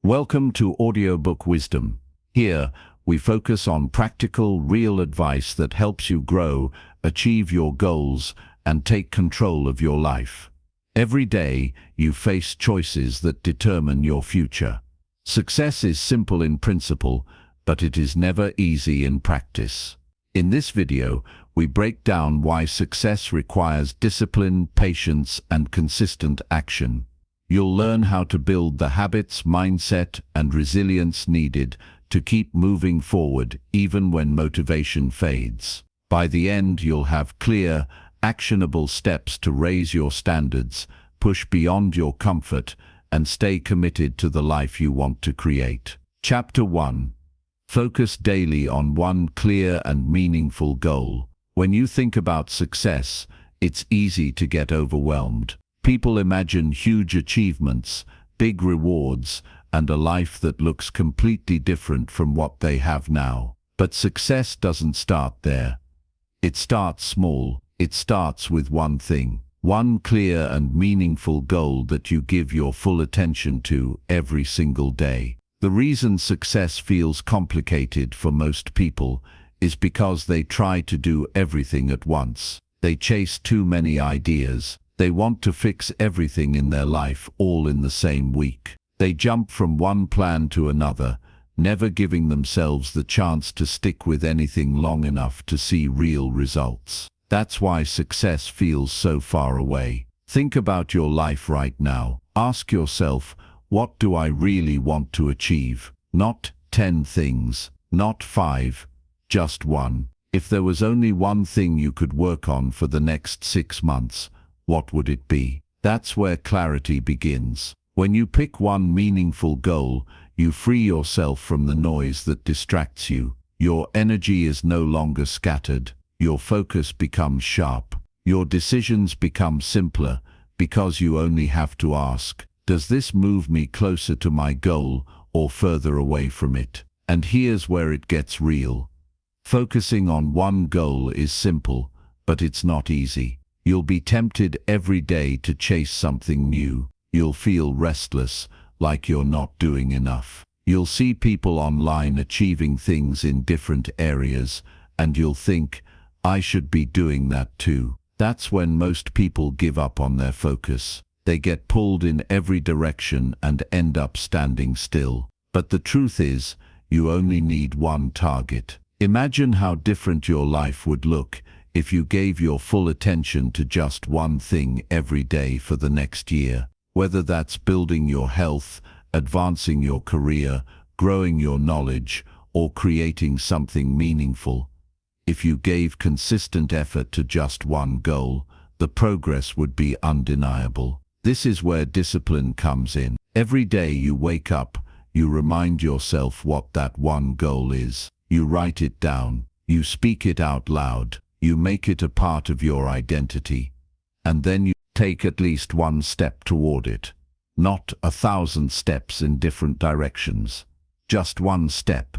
Welcome to Audiobook Wisdom. Here, we focus on practical, real advice that helps you grow, achieve your goals, and take control of your life. Every day, you face choices that determine your future. Success is simple in principle, but it is never easy in practice. In this video, we break down why success requires discipline, patience, and consistent action. You'll learn how to build the habits, mindset, and resilience needed to keep moving forward even when motivation fades. By the end, you'll have clear, actionable steps to raise your standards, push beyond your comfort, and stay committed to the life you want to create. Chapter 1. Focus daily on one clear and meaningful goal. When you think about success, it's easy to get overwhelmed. People imagine huge achievements, big rewards, and a life that looks completely different from what they have now. But success doesn't start there. It starts small. It starts with one thing, one clear and meaningful goal that you give your full attention to every single day. The reason success feels complicated for most people is because they try to do everything at once. They chase too many ideas. They want to fix everything in their life all in the same week. They jump from one plan to another, never giving themselves the chance to stick with anything long enough to see real results. That's why success feels so far away. Think about your life right now. Ask yourself, what do I really want to achieve? Not 10 things, not 5, just one. If there was only one thing you could work on for the next 6 months, what would it be? That's where clarity begins. When you pick one meaningful goal, you free yourself from the noise that distracts you. Your energy is no longer scattered. Your focus becomes sharp. Your decisions become simpler because you only have to ask, does this move me closer to my goal or further away from it? And here's where it gets real. Focusing on one goal is simple, but it's not easy. You'll be tempted every day to chase something new. You'll feel restless, like you're not doing enough. You'll see people online achieving things in different areas, and you'll think, I should be doing that too. That's when most people give up on their focus. They get pulled in every direction and end up standing still. But the truth is, you only need one target. Imagine how different your life would look if you gave your full attention to just one thing every day for the next year. Whether that's building your health, advancing your career, growing your knowledge, or creating something meaningful. If you gave consistent effort to just one goal, the progress would be undeniable. This is where discipline comes in. Every day you wake up, you remind yourself what that one goal is. You write it down. You speak it out loud. You make it a part of your identity. And then you take at least one step toward it. Not 1,000 steps in different directions. Just one step,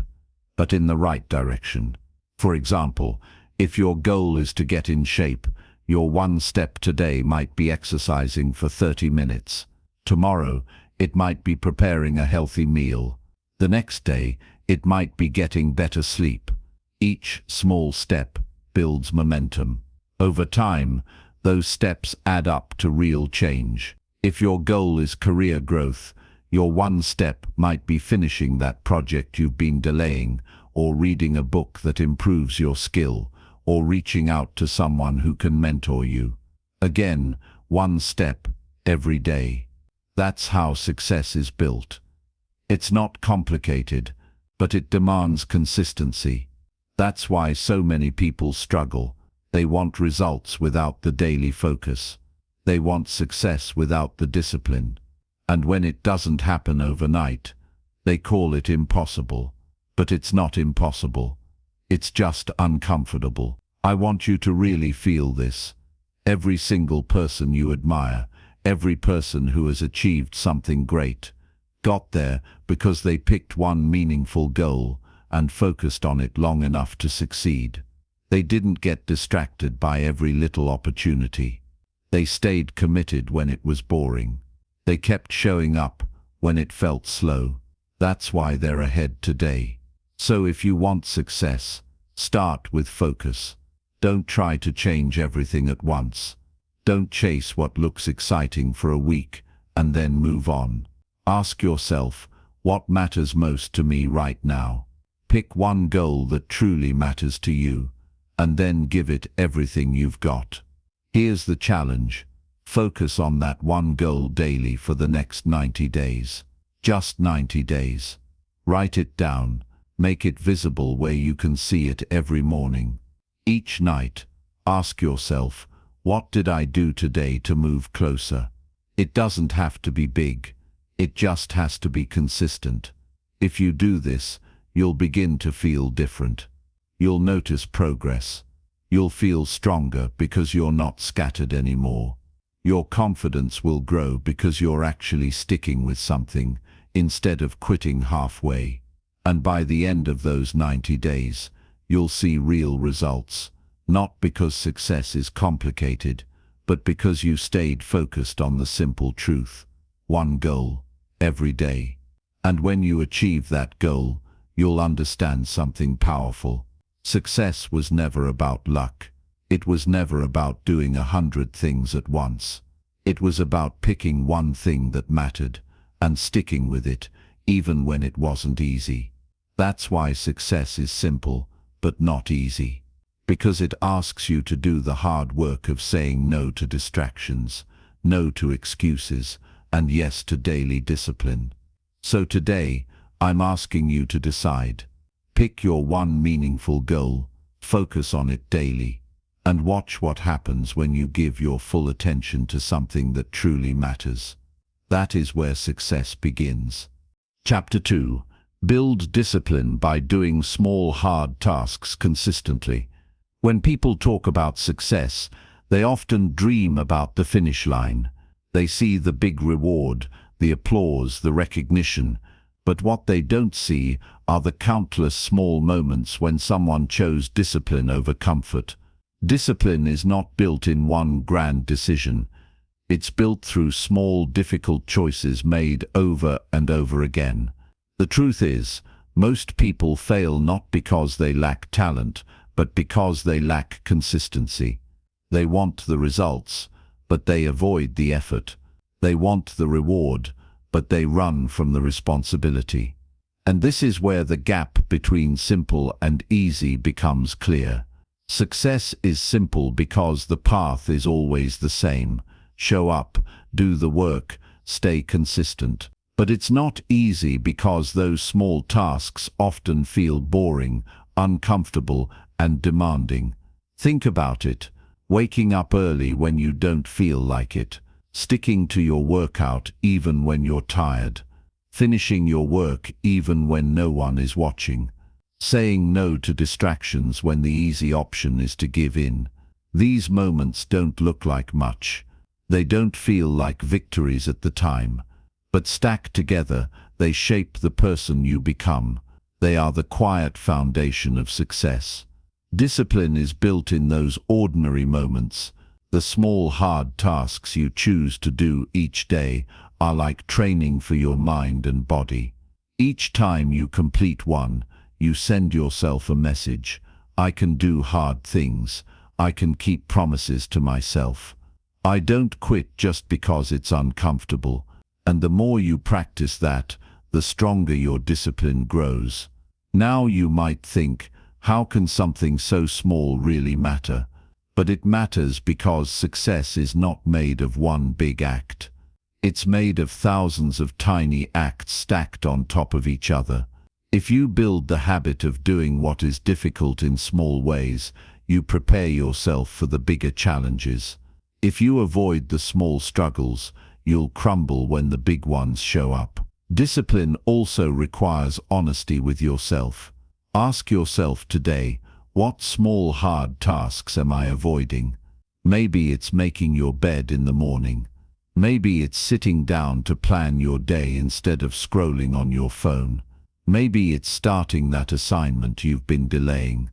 but in the right direction. For example, if your goal is to get in shape, your one step today might be exercising for 30 minutes. Tomorrow, it might be preparing a healthy meal. The next day, it might be getting better sleep. Each small step builds momentum. Over time, those steps add up to real change. If your goal is career growth, your one step might be finishing that project you've been delaying, or reading a book that improves your skill, or reaching out to someone who can mentor you. Again, one step, every day. That's how success is built. It's not complicated, but it demands consistency. That's why so many people struggle. They want results without the daily focus. They want success without the discipline. And when it doesn't happen overnight, they call it impossible. But it's not impossible. It's just uncomfortable. I want you to really feel this. Every single person you admire, every person who has achieved something great, got there because they picked one meaningful goal and focused on it long enough to succeed. They didn't get distracted by every little opportunity. They stayed committed when it was boring. They kept showing up when it felt slow. That's why they're ahead today. So if you want success, start with focus. Don't try to change everything at once. Don't chase what looks exciting for a week and then move on. Ask yourself, what matters most to me right now? Pick one goal that truly matters to you, and then give it everything you've got. Here's the challenge. Focus on that one goal daily for the next 90 days. Just 90 days. Write it down. Make it visible where you can see it every morning. Each night, ask yourself, what did I do today to move closer? It doesn't have to be big. It just has to be consistent. If you do this, you'll begin to feel different. You'll notice progress. You'll feel stronger because you're not scattered anymore. Your confidence will grow because you're actually sticking with something instead of quitting halfway. And by the end of those 90 days, you'll see real results, not because success is complicated, but because you stayed focused on the simple truth. One goal, every day. And when you achieve that goal, you'll understand something powerful. Success was never about luck. It was never about doing 100 things at once. It was about picking one thing that mattered and sticking with it, even when it wasn't easy. That's why success is simple, but not easy. Because it asks you to do the hard work of saying no to distractions, no to excuses, and yes to daily discipline. So today, I'm asking you to decide. Pick your one meaningful goal, focus on it daily, and watch what happens when you give your full attention to something that truly matters. That is where success begins. Chapter 2. Build discipline by doing small, hard tasks consistently. When people talk about success, they often dream about the finish line. They see the big reward, the applause, the recognition. But what they don't see are the countless small moments when someone chose discipline over comfort. Discipline is not built in one grand decision. It's built through small, difficult choices made over and over again. The truth is, most people fail not because they lack talent, but because they lack consistency. They want the results, but they avoid the effort. They want the reward, but they run from the responsibility. And this is where the gap between simple and easy becomes clear. Success is simple because the path is always the same. Show up, do the work, stay consistent. But it's not easy because those small tasks often feel boring, uncomfortable, and demanding. Think about it. Waking up early when you don't feel like it. Sticking to your workout even when you're tired. Finishing your work even when no one is watching. Saying no to distractions when the easy option is to give in. These moments don't look like much. They don't feel like victories at the time. But stacked together, they shape the person you become. They are the quiet foundation of success. Discipline is built in those ordinary moments. The small, hard tasks you choose to do each day are like training for your mind and body. Each time you complete one, you send yourself a message. I can do hard things. I can keep promises to myself. I don't quit just because it's uncomfortable. And the more you practice that, the stronger your discipline grows. Now you might think, how can something so small really matter? But it matters because success is not made of one big act. It's made of thousands of tiny acts stacked on top of each other. If you build the habit of doing what is difficult in small ways, you prepare yourself for the bigger challenges. If you avoid the small struggles, you'll crumble when the big ones show up. Discipline also requires honesty with yourself. Ask yourself today, what small hard tasks am I avoiding? Maybe it's making your bed in the morning. Maybe it's sitting down to plan your day instead of scrolling on your phone. Maybe it's starting that assignment you've been delaying.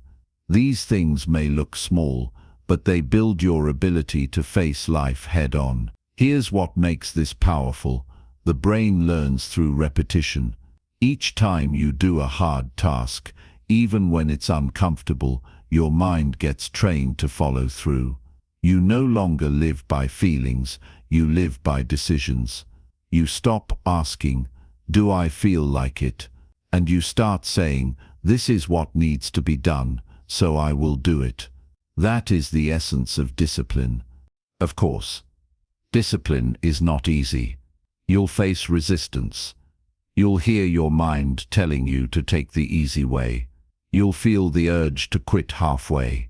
These things may look small, but they build your ability to face life head-on. Here's what makes this powerful. The brain learns through repetition. Each time you do a hard task, even when it's uncomfortable, your mind gets trained to follow through. You no longer live by feelings, you live by decisions. You stop asking, "Do I feel like it?" And you start saying, "This is what needs to be done, so I will do it." That is the essence of discipline. Of course, discipline is not easy. You'll face resistance. You'll hear your mind telling you to take the easy way. You'll feel the urge to quit halfway.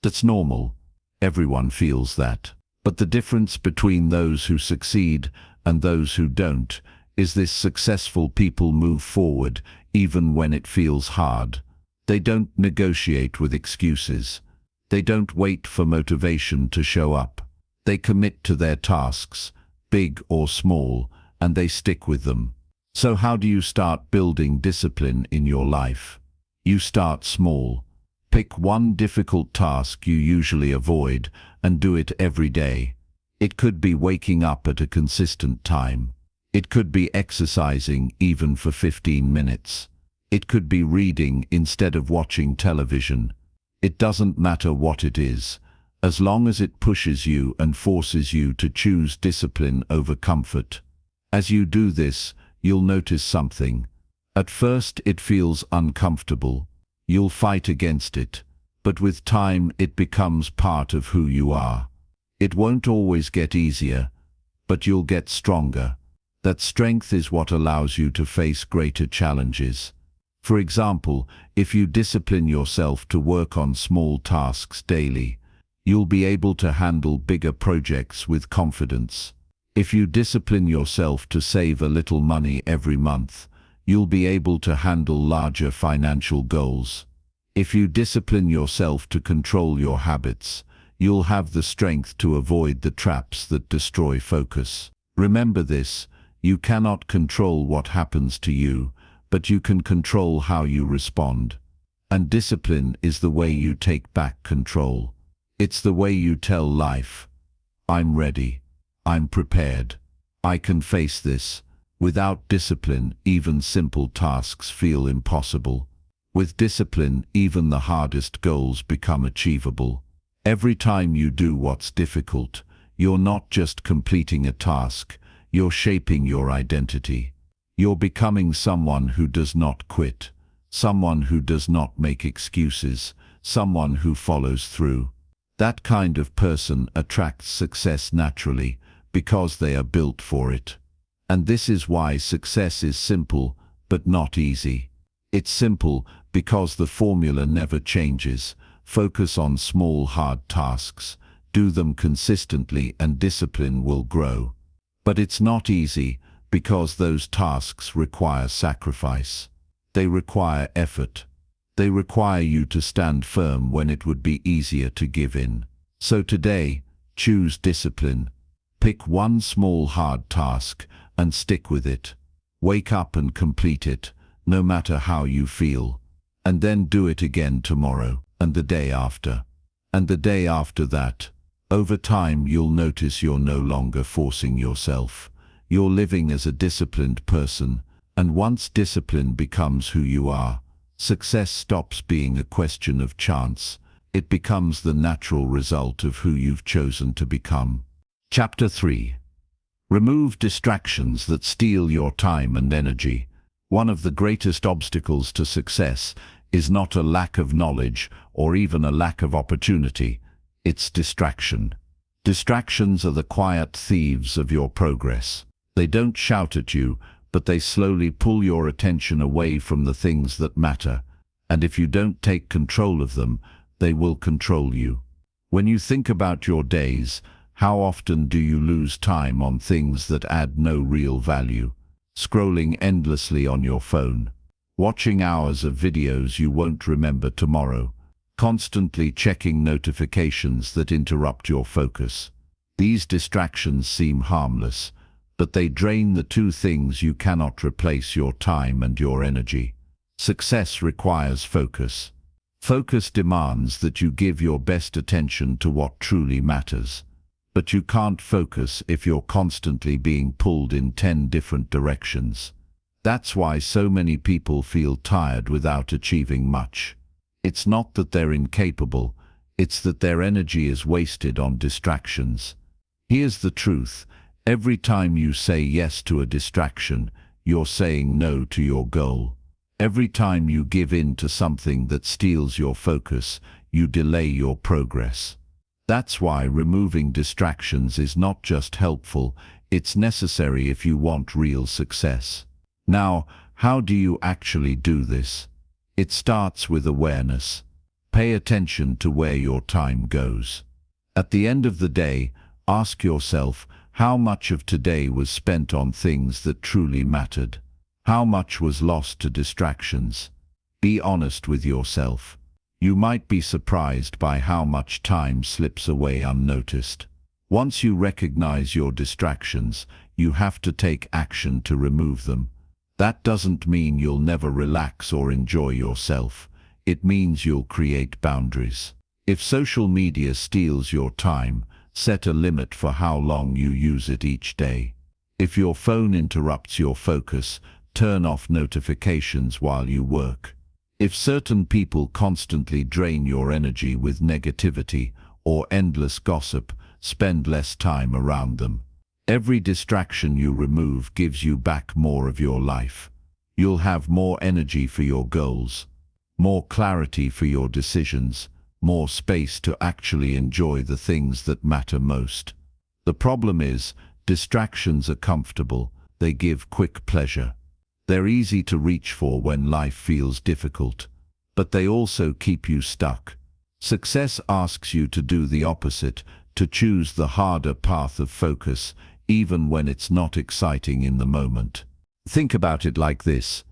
That's normal. Everyone feels that. But the difference between those who succeed and those who don't is this: successful people move forward even when it feels hard. They don't negotiate with excuses. They don't wait for motivation to show up. They commit to their tasks, big or small, and they stick with them. So how do you start building discipline in your life? You start small. Pick one difficult task you usually avoid and do it every day. It could be waking up at a consistent time. It could be exercising even for 15 minutes. It could be reading instead of watching television. It doesn't matter what it is, as long as it pushes you and forces you to choose discipline over comfort. As you do this, you'll notice something. At first it feels uncomfortable. You'll fight against it, but with time it becomes part of who you are. It won't always get easier, but you'll get stronger. That strength is what allows you to face greater challenges. For example, if you discipline yourself to work on small tasks daily, you'll be able to handle bigger projects with confidence. If you discipline yourself to save a little money every month, you'll be able to handle larger financial goals. If you discipline yourself to control your habits, you'll have the strength to avoid the traps that destroy focus. Remember this: you cannot control what happens to you, but you can control how you respond. And discipline is the way you take back control. It's the way you tell life, "I'm ready. I'm prepared. I can face this." Without discipline, even simple tasks feel impossible. With discipline, even the hardest goals become achievable. Every time you do what's difficult, you're not just completing a task, you're shaping your identity. You're becoming someone who does not quit, someone who does not make excuses, someone who follows through. That kind of person attracts success naturally because they are built for it. And this is why success is simple, but not easy. It's simple because the formula never changes. Focus on small, hard tasks. Do them consistently and discipline will grow. But it's not easy because those tasks require sacrifice. They require effort. They require you to stand firm when it would be easier to give in. So today, choose discipline. Pick one small, hard task and stick with it. Wake up and complete it, no matter how you feel. And then do it again tomorrow, and the day after, and the day after that. Over time, you'll notice you're no longer forcing yourself. You're living as a disciplined person, and once discipline becomes who you are, success stops being a question of chance. It becomes the natural result of who you've chosen to become. Chapter 3. Remove distractions that steal your time and energy. One of the greatest obstacles to success is not a lack of knowledge or even a lack of opportunity. It's distraction. Distractions are the quiet thieves of your progress. They don't shout at you, but they slowly pull your attention away from the things that matter. And if you don't take control of them, they will control you. When you think about your days, how often do you lose time on things that add no real value? Scrolling endlessly on your phone, watching hours of videos you won't remember tomorrow, constantly checking notifications that interrupt your focus. These distractions seem harmless, but they drain the two things you cannot replace: your time and your energy. Success requires focus. Focus demands that you give your best attention to what truly matters. But you can't focus if you're constantly being pulled in 10 different directions. That's why so many people feel tired without achieving much. It's not that they're incapable, it's that their energy is wasted on distractions. Here's the truth: every time you say yes to a distraction, you're saying no to your goal. Every time you give in to something that steals your focus, you delay your progress. That's why removing distractions is not just helpful, it's necessary if you want real success. Now, how do you actually do this? It starts with awareness. Pay attention to where your time goes. At the end of the day, ask yourself, how much of today was spent on things that truly mattered? How much was lost to distractions? Be honest with yourself. You might be surprised by how much time slips away unnoticed. Once you recognize your distractions, you have to take action to remove them. That doesn't mean you'll never relax or enjoy yourself. It means you'll create boundaries. If social media steals your time, set a limit for how long you use it each day. If your phone interrupts your focus, turn off notifications while you work. If certain people constantly drain your energy with negativity or endless gossip, spend less time around them. Every distraction you remove gives you back more of your life. You'll have more energy for your goals, more clarity for your decisions, more space to actually enjoy the things that matter most. The problem is, distractions are comfortable, they give quick pleasure. They're easy to reach for when life feels difficult, but they also keep you stuck. Success asks you to do the opposite, to choose the harder path of focus, even when it's not exciting in the moment. Think about it like this.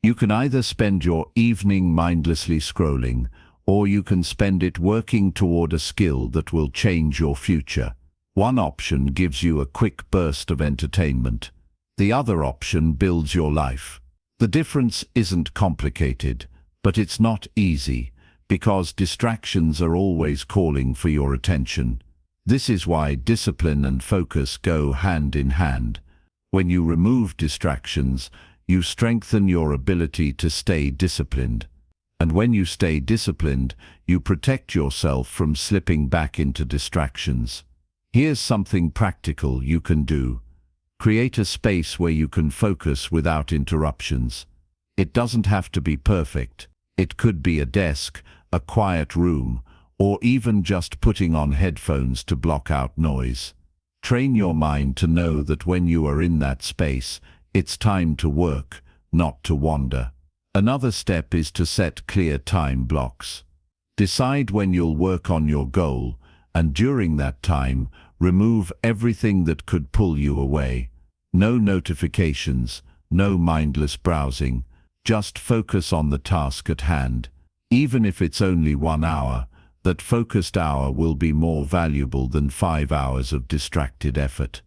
You can either spend your evening mindlessly scrolling, or you can spend it working toward a skill that will change your future. One option gives you a quick burst of entertainment. The other option builds your life. The difference isn't complicated, but it's not easy, because distractions are always calling for your attention. This is why discipline and focus go hand in hand. When you remove distractions, you strengthen your ability to stay disciplined. And when you stay disciplined, you protect yourself from slipping back into distractions. Here's something practical you can do. Create a space where you can focus without interruptions. It doesn't have to be perfect. It could be a desk, a quiet room, or even just putting on headphones to block out noise. Train your mind to know that when you are in that space, it's time to work, not to wander. Another step is to set clear time blocks. Decide when you'll work on your goal, and during that time, remove everything that could pull you away. No notifications, no mindless browsing, just focus on the task at hand. Even if it's only 1 hour, that focused hour will be more valuable than 5 hours of distracted effort.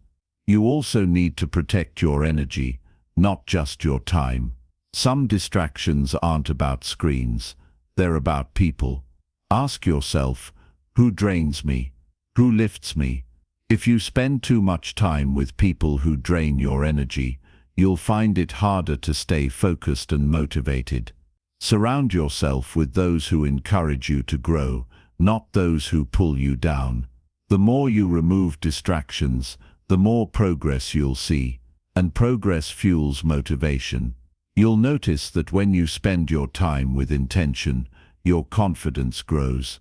You also need to protect your energy, not just your time. Some distractions aren't about screens, they're about people. Ask yourself, who drains me? Who lifts me? If you spend too much time with people who drain your energy, you'll find it harder to stay focused and motivated. Surround yourself with those who encourage you to grow, not those who pull you down. The more you remove distractions, the more progress you'll see, and progress fuels motivation. You'll notice that when you spend your time with intention, your confidence grows.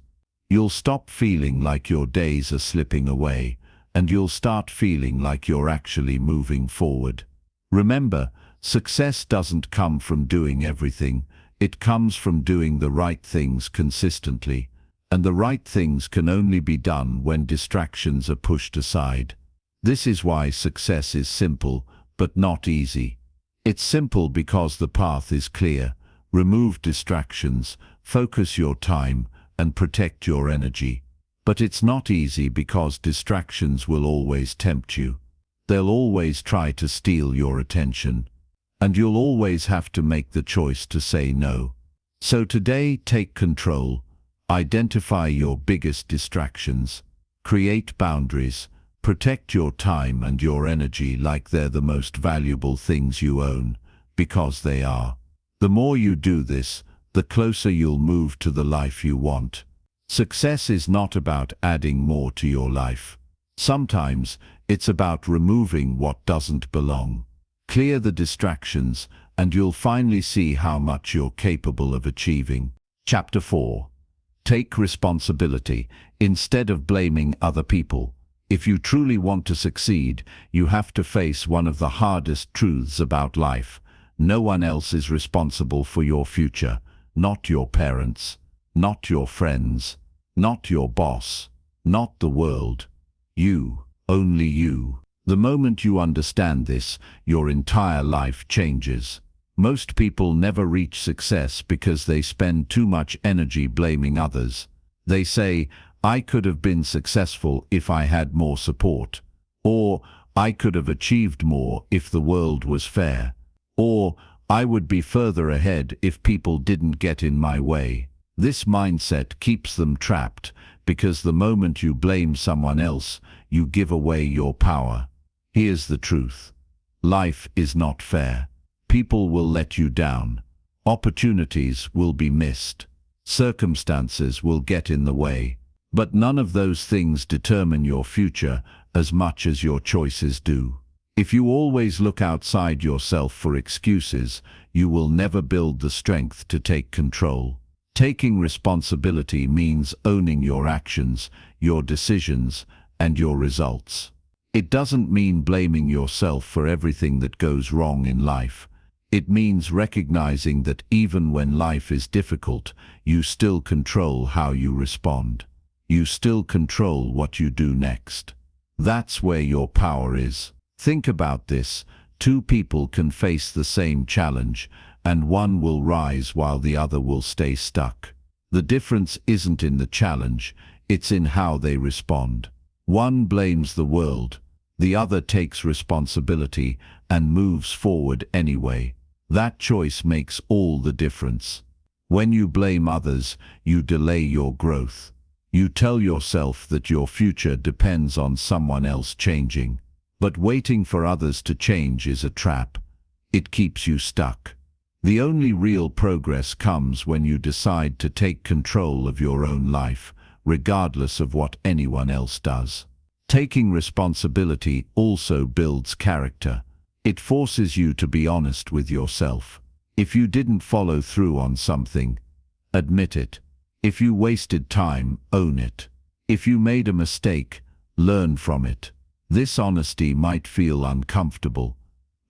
You'll stop feeling like your days are slipping away, and you'll start feeling like you're actually moving forward. Remember, success doesn't come from doing everything, it comes from doing the right things consistently, and the right things can only be done when distractions are pushed aside. This is why success is simple, but not easy. It's simple because the path is clear. Remove distractions, focus your time, and protect your energy. But it's not easy because distractions will always tempt you. They'll always try to steal your attention. And you'll always have to make the choice to say no. So today, take control. Identify your biggest distractions. Create boundaries. Protect your time and your energy like they're the most valuable things you own. because they are. The more you do this, the closer you'll move to the life you want. Success is not about adding more to your life. Sometimes it's about removing what doesn't belong. Clear the distractions, and you'll finally see how much you're capable of achieving. Chapter 4. Take responsibility instead of blaming other people. If you truly want to succeed, you have to face one of the hardest truths about life. No one else is responsible for your future. Not your parents, not your friends, not your boss, not the world. You, only you. The moment you understand this, your entire life changes. Most people never reach success because they spend too much energy blaming others. They say, I could have been successful if I had more support. Or, I could have achieved more if the world was fair. Or, I would be further ahead if people didn't get in my way. This mindset keeps them trapped because the moment you blame someone else, you give away your power. Here's the truth. Life is not fair. People will let you down. Opportunities will be missed. Circumstances will get in the way. But none of those things determine your future as much as your choices do. If you always look outside yourself for excuses, you will never build the strength to take control. Taking responsibility means owning your actions, your decisions, and your results. It doesn't mean blaming yourself for everything that goes wrong in life. It means recognizing that even when life is difficult, you still control how you respond. You still control what you do next. That's where your power is. Think about this. Two people can face the same challenge, and one will rise while the other will stay stuck. The difference isn't in the challenge, it's in how they respond. One blames the world, the other takes responsibility and moves forward anyway. That choice makes all the difference. When you blame others, you delay your growth. You tell yourself that your future depends on someone else changing. But waiting for others to change is a trap. It keeps you stuck. The only real progress comes when you decide to take control of your own life, regardless of what anyone else does. Taking responsibility also builds character. It forces you to be honest with yourself. If you didn't follow through on something, admit it. If you wasted time, own it. If you made a mistake, learn from it. This honesty might feel uncomfortable,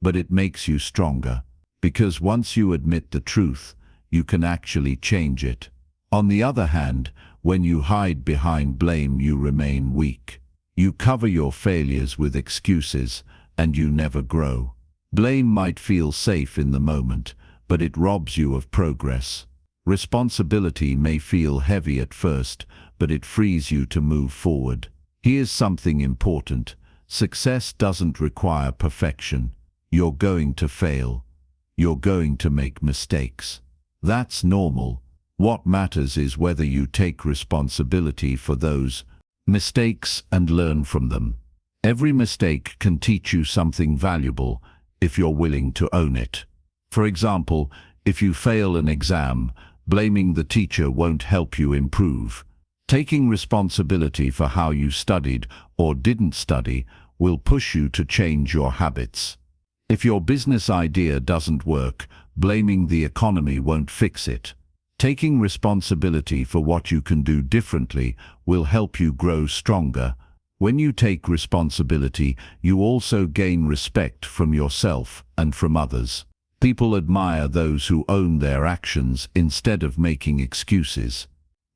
but it makes you stronger, because once you admit the truth, you can actually change it. On the other hand, when you hide behind blame, you remain weak. You cover your failures with excuses, and you never grow. Blame might feel safe in the moment, but it robs you of progress. Responsibility may feel heavy at first, but it frees you to move forward. Here's something important. Success doesn't require perfection. You're going to fail. You're going to make mistakes. That's normal. What matters is whether you take responsibility for those mistakes and learn from them. Every mistake can teach you something valuable if you're willing to own it. For example, if you fail an exam, blaming the teacher won't help you improve. Taking responsibility for how you studied or didn't study will push you to change your habits. If your business idea doesn't work, blaming the economy won't fix it. Taking responsibility for what you can do differently will help you grow stronger. When you take responsibility, you also gain respect from yourself and from others. People admire those who own their actions instead of making excuses.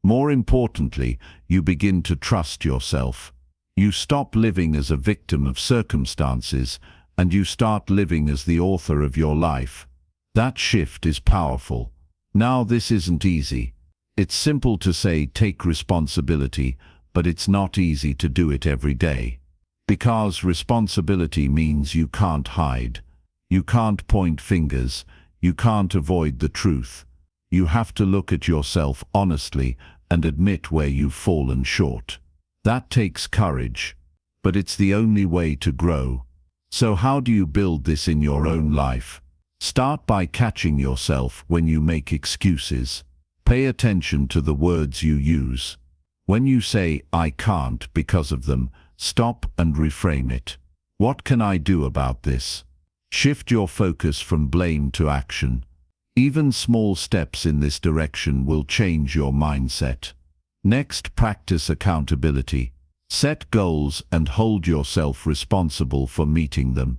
More importantly, you begin to trust yourself. You stop living as a victim of circumstances, and you start living as the author of your life. That shift is powerful. Now, this isn't easy. It's simple to say take responsibility, but it's not easy to do it every day. Because responsibility means you can't hide. You can't point fingers. You can't avoid the truth. You have to look at yourself honestly and admit where you've fallen short. That takes courage, but it's the only way to grow. So how do you build this in your own life? Start by catching yourself when you make excuses. Pay attention to the words you use. When you say, "I can't because of them," stop and reframe it. What can I do about this? Shift your focus from blame to action. Even small steps in this direction will change your mindset. Next, practice accountability. Set goals and hold yourself responsible for meeting them.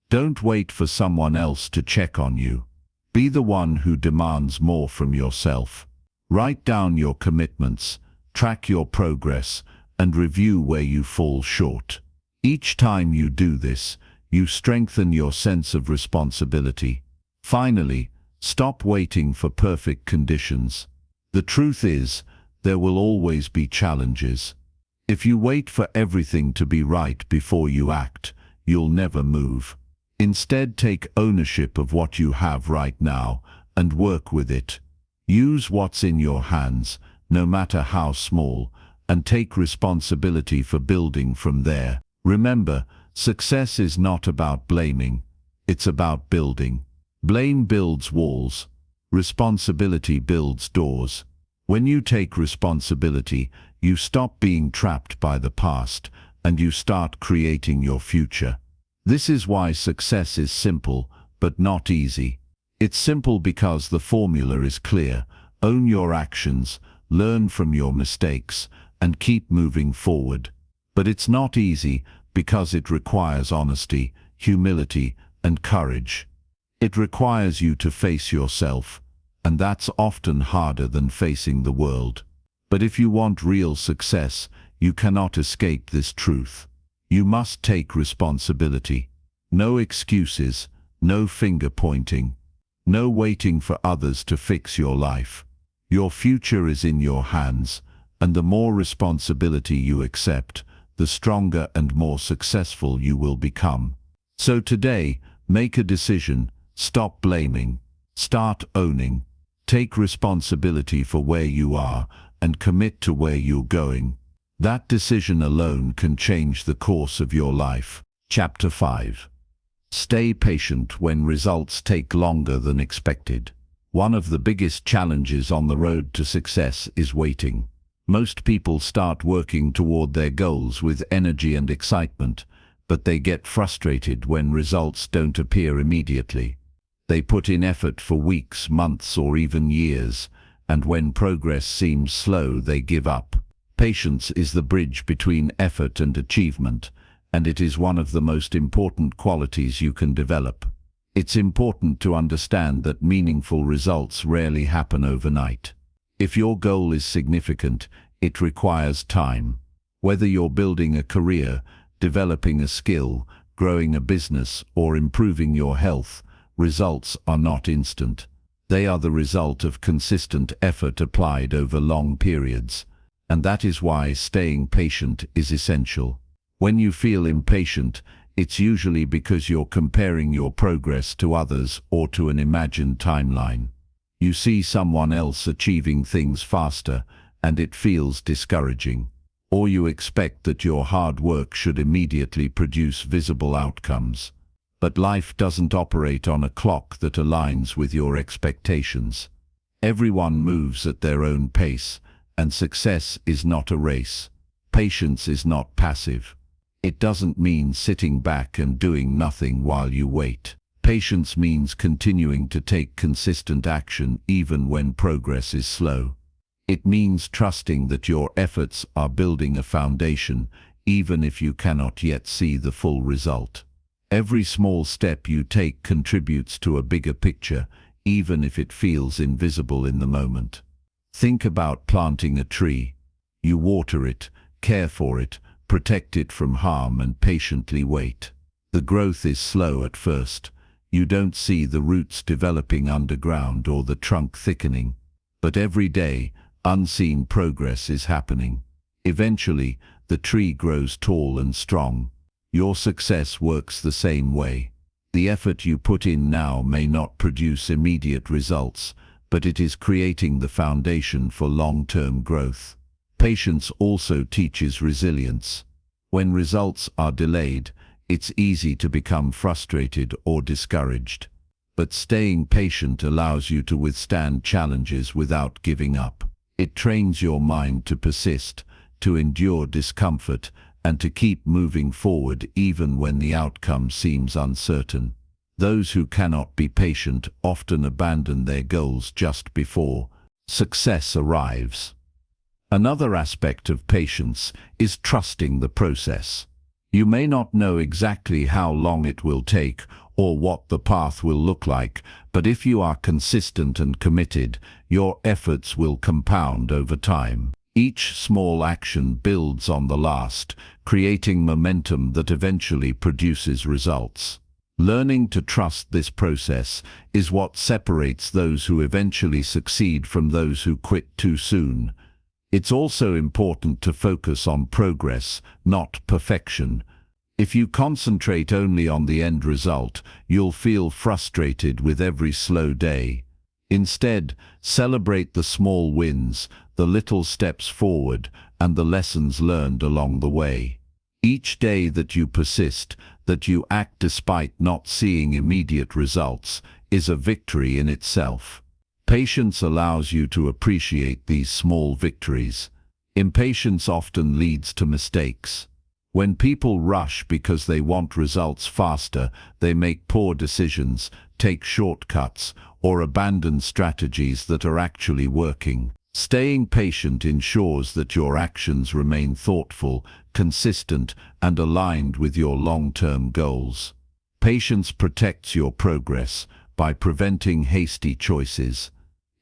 Don't wait for someone else to check on you. Be the one who demands more from yourself. Write down your commitments, track your progress, and review where you fall short. Each time you do this, you strengthen your sense of responsibility. Finally, stop waiting for perfect conditions. The truth is, there will always be challenges. If you wait for everything to be right before you act, you'll never move. Instead, take ownership of what you have right now and work with it. Use what's in your hands, no matter how small, and take responsibility for building from there. Remember, success is not about blaming, it's about building. Blame builds walls. Responsibility builds doors. When you take responsibility, you stop being trapped by the past, and you start creating your future. This is why success is simple, but not easy. It's simple because the formula is clear. Own your actions, learn from your mistakes, and keep moving forward. But it's not easy because it requires honesty, humility, and courage. It requires you to face yourself, and that's often harder than facing the world. But if you want real success, you cannot escape this truth. You must take responsibility. No excuses, no finger pointing, no waiting for others to fix your life. Your future is in your hands, and the more responsibility you accept, the stronger and more successful you will become. So today, make a decision, stop blaming, start owning, take responsibility for where you are, and commit to where you're going. That decision alone can change the course of your life. Chapter 5. Stay patient when results take longer than expected. One of the biggest challenges on the road to success is waiting. Most people start working toward their goals with energy and excitement, but they get frustrated when results don't appear immediately. They put in effort for weeks, months, or even years, and when progress seems slow, they give up. Patience is the bridge between effort and achievement, and it is one of the most important qualities you can develop. It's important to understand that meaningful results rarely happen overnight. If your goal is significant, it requires time. Whether you're building a career, developing a skill, growing a business, or improving your health, results are not instant. They are the result of consistent effort applied over long periods. And that is why staying patient is essential. When you feel impatient, it's usually because you're comparing your progress to others or to an imagined timeline. You see someone else achieving things faster, and it feels discouraging. Or you expect that your hard work should immediately produce visible outcomes. But life doesn't operate on a clock that aligns with your expectations. Everyone moves at their own pace, and success is not a race. Patience is not passive. It doesn't mean sitting back and doing nothing while you wait. Patience means continuing to take consistent action even when progress is slow. It means trusting that your efforts are building a foundation, even if you cannot yet see the full result. Every small step you take contributes to a bigger picture, even if it feels invisible in the moment. Think about planting a tree. You water it, care for it, protect it from harm, and patiently wait. The growth is slow at first. You don't see the roots developing underground or the trunk thickening. But every day, unseen progress is happening. Eventually, the tree grows tall and strong. Your success works the same way. The effort you put in now may not produce immediate results, but it is creating the foundation for long-term growth. Patience also teaches resilience. When results are delayed, it's easy to become frustrated or discouraged. but staying patient allows you to withstand challenges without giving up. It trains your mind to persist, to endure discomfort, and to keep moving forward even when the outcome seems uncertain. Those who cannot be patient often abandon their goals just before success arrives. Another aspect of patience is trusting the process. You may not know exactly how long it will take or what the path will look like, but if you are consistent and committed, your efforts will compound over time. Each small action builds on the last, creating momentum that eventually produces results. Learning to trust this process is what separates those who eventually succeed from those who quit too soon. It's also important to focus on progress, not perfection. If you concentrate only on the end result, you'll feel frustrated with every slow day. Instead, celebrate the small wins, the little steps forward, and the lessons learned along the way. Each day that you persist, that you act despite not seeing immediate results, is a victory in itself. Patience allows you to appreciate these small victories. Impatience often leads to mistakes. When people rush because they want results faster, they make poor decisions, take shortcuts, or abandon strategies that are actually working. Staying patient ensures that your actions remain thoughtful, consistent, and aligned with your long-term goals. Patience protects your progress by preventing hasty choices.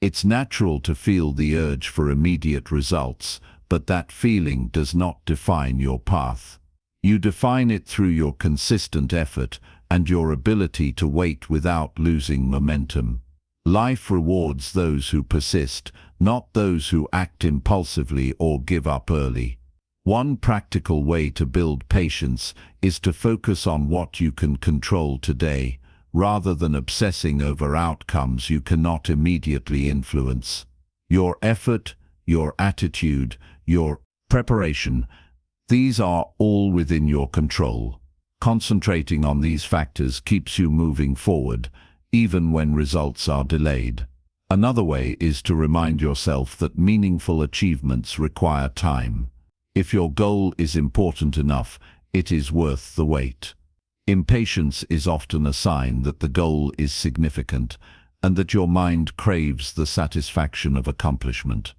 It's natural to feel the urge for immediate results, but that feeling does not define your path. You define it through your consistent effort and your ability to wait without losing momentum. Life rewards those who persist, not those who act impulsively or give up early. One practical way to build patience is to focus on what you can control today, rather than obsessing over outcomes you cannot immediately influence. Your effort, your attitude, your preparation, these are all within your control. Concentrating on these factors keeps you moving forward, even when results are delayed. Another way is to remind yourself that meaningful achievements require time. If your goal is important enough, it is worth the wait. Impatience is often a sign that the goal is significant and that your mind craves the satisfaction of accomplishment.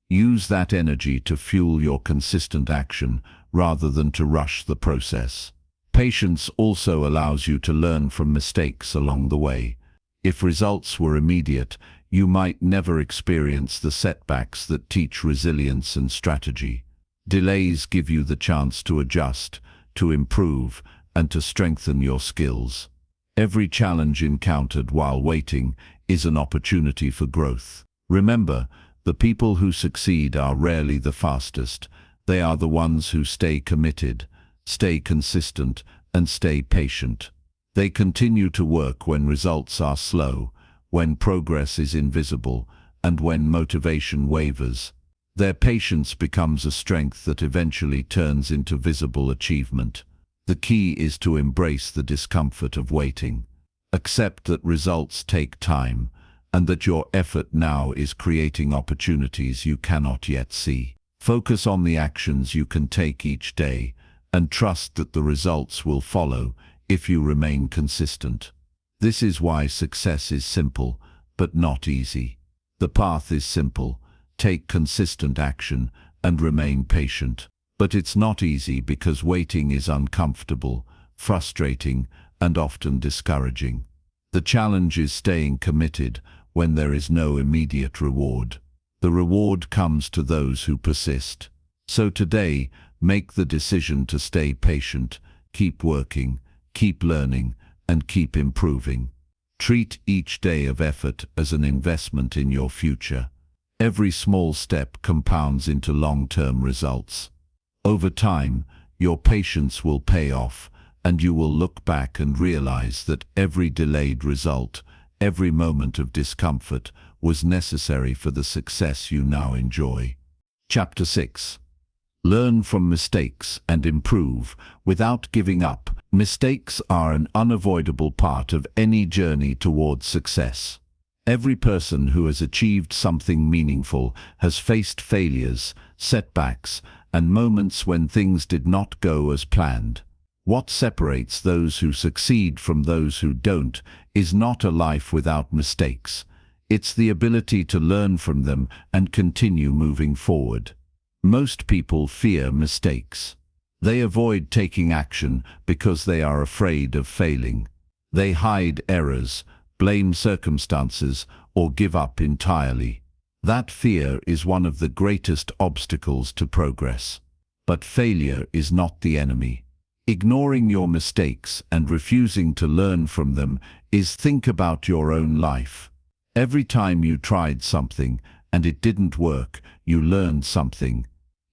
Use that energy to fuel your consistent action rather than to rush the process. Patience also allows you to learn from mistakes along the way. If results were immediate, you might never experience the setbacks that teach resilience and strategy. Delays give you the chance to adjust, to improve, and to strengthen your skills. Every challenge encountered while waiting is an opportunity for growth. Remember, the people who succeed are rarely the fastest. They are the ones who stay committed, stay consistent, and stay patient. They continue to work when results are slow, when progress is invisible, and when motivation wavers. Their patience becomes a strength that eventually turns into visible achievement. The key is to embrace the discomfort of waiting. Accept that results take time, and that your effort now is creating opportunities you cannot yet see. Focus on the actions you can take each day, and trust that the results will follow if you remain consistent. This is why success is simple, but not easy. The path is simple: take consistent action and remain patient. But it's not easy because waiting is uncomfortable, frustrating, and often discouraging. The challenge is staying committed when there is no immediate reward. The reward comes to those who persist. So today, make the decision to stay patient, keep working, keep learning, and keep improving. Treat each day of effort as an investment in your future. Every small step compounds into long-term results. Over time, your patience will pay off, and you will look back and realize that every delayed result, every moment of discomfort, was necessary for the success you now enjoy. Chapter 6. Learn from mistakes and improve without giving up. Mistakes are an unavoidable part of any journey towards success. Every person who has achieved something meaningful has faced failures, setbacks, and moments when things did not go as planned. What separates those who succeed from those who don't is not a life without mistakes. It's the ability to learn from them and continue moving forward. Most people fear mistakes. They avoid taking action because they are afraid of failing. They hide errors, blame circumstances, or give up entirely. That fear is one of the greatest obstacles to progress. But failure is not the enemy. Ignoring your mistakes and refusing to learn from them is think about your own life. Every time you tried something and it didn't work, you learned something.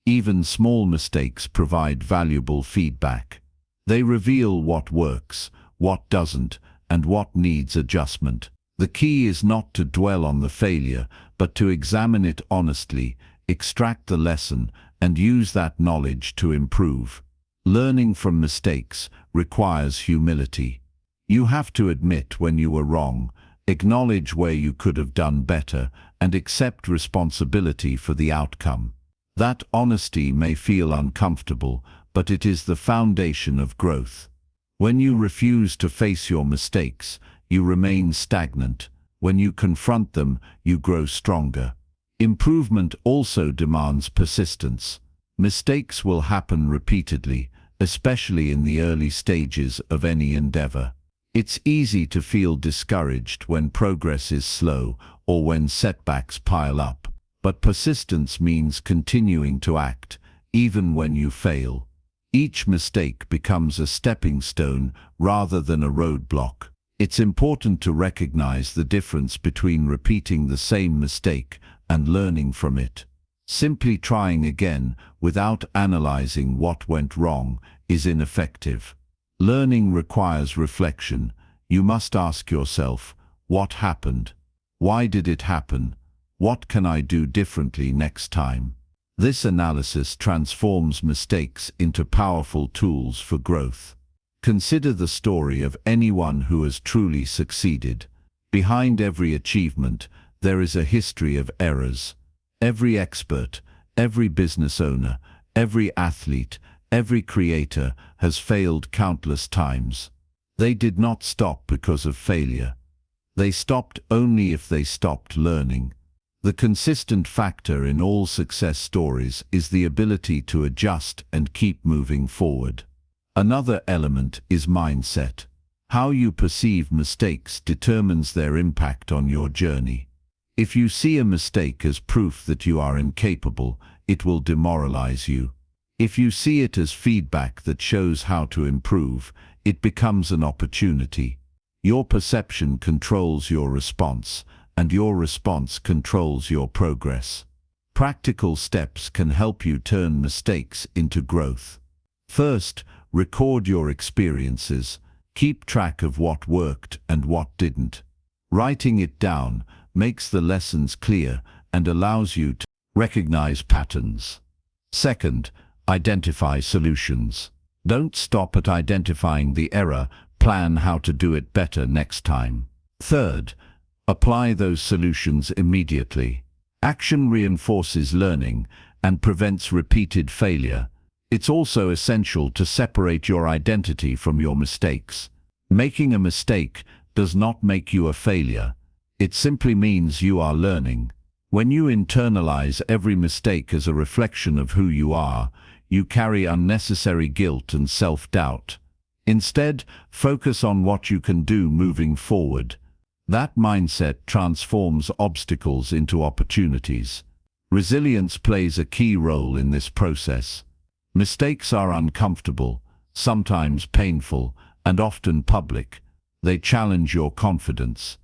Even small mistakes provide valuable feedback. They reveal what works, what doesn't, and what needs adjustment. The key is not to dwell on the failure, but to examine it honestly, extract the lesson, and use that knowledge to improve. Learning from mistakes requires humility. You have to admit when you were wrong, acknowledge where you could have done better, and accept responsibility for the outcome. That honesty may feel uncomfortable, but it is the foundation of growth. When you refuse to face your mistakes, you remain stagnant. When you confront them, you grow stronger. Improvement also demands persistence. Mistakes will happen repeatedly, especially in the early stages of any endeavor. It's easy to feel discouraged when progress is slow or when setbacks pile up. But persistence means continuing to act, even when you fail. Each mistake becomes a stepping stone rather than a roadblock. It's important to recognize the difference between repeating the same mistake and learning from it. Simply trying again without analyzing what went wrong is ineffective. Learning requires reflection. You must ask yourself, what happened? Why did it happen? What can I do differently next time? This analysis transforms mistakes into powerful tools for growth. Consider the story of anyone who has truly succeeded. Behind every achievement, there is a history of errors. Every expert, every business owner, every athlete, every creator has failed countless times. They did not stop because of failure. They stopped only if they stopped learning. The consistent factor in all success stories is the ability to adjust and keep moving forward. Another element is mindset. How you perceive mistakes determines their impact on your journey. If you see a mistake as proof that you are incapable, it will demoralize you. If you see it as feedback that shows how to improve, it becomes an opportunity. Your perception controls your response, and your response controls your progress. Practical steps can help you turn mistakes into growth. First, record your experiences. Keep track of what worked and what didn't. Writing it down makes the lessons clear and allows you to recognize patterns. Second, identify solutions. Don't stop at identifying the error, plan how to do it better next time. Third, apply those solutions immediately. Action reinforces learning and prevents repeated failure. It's also essential to separate your identity from your mistakes. Making a mistake does not make you a failure. It simply means you are learning. When you internalize every mistake as a reflection of who you are, you carry unnecessary guilt and self-doubt. Instead, focus on what you can do moving forward. That mindset transforms obstacles into opportunities. Resilience plays a key role in this process. Mistakes are uncomfortable, sometimes painful, and often public. They challenge your confidence.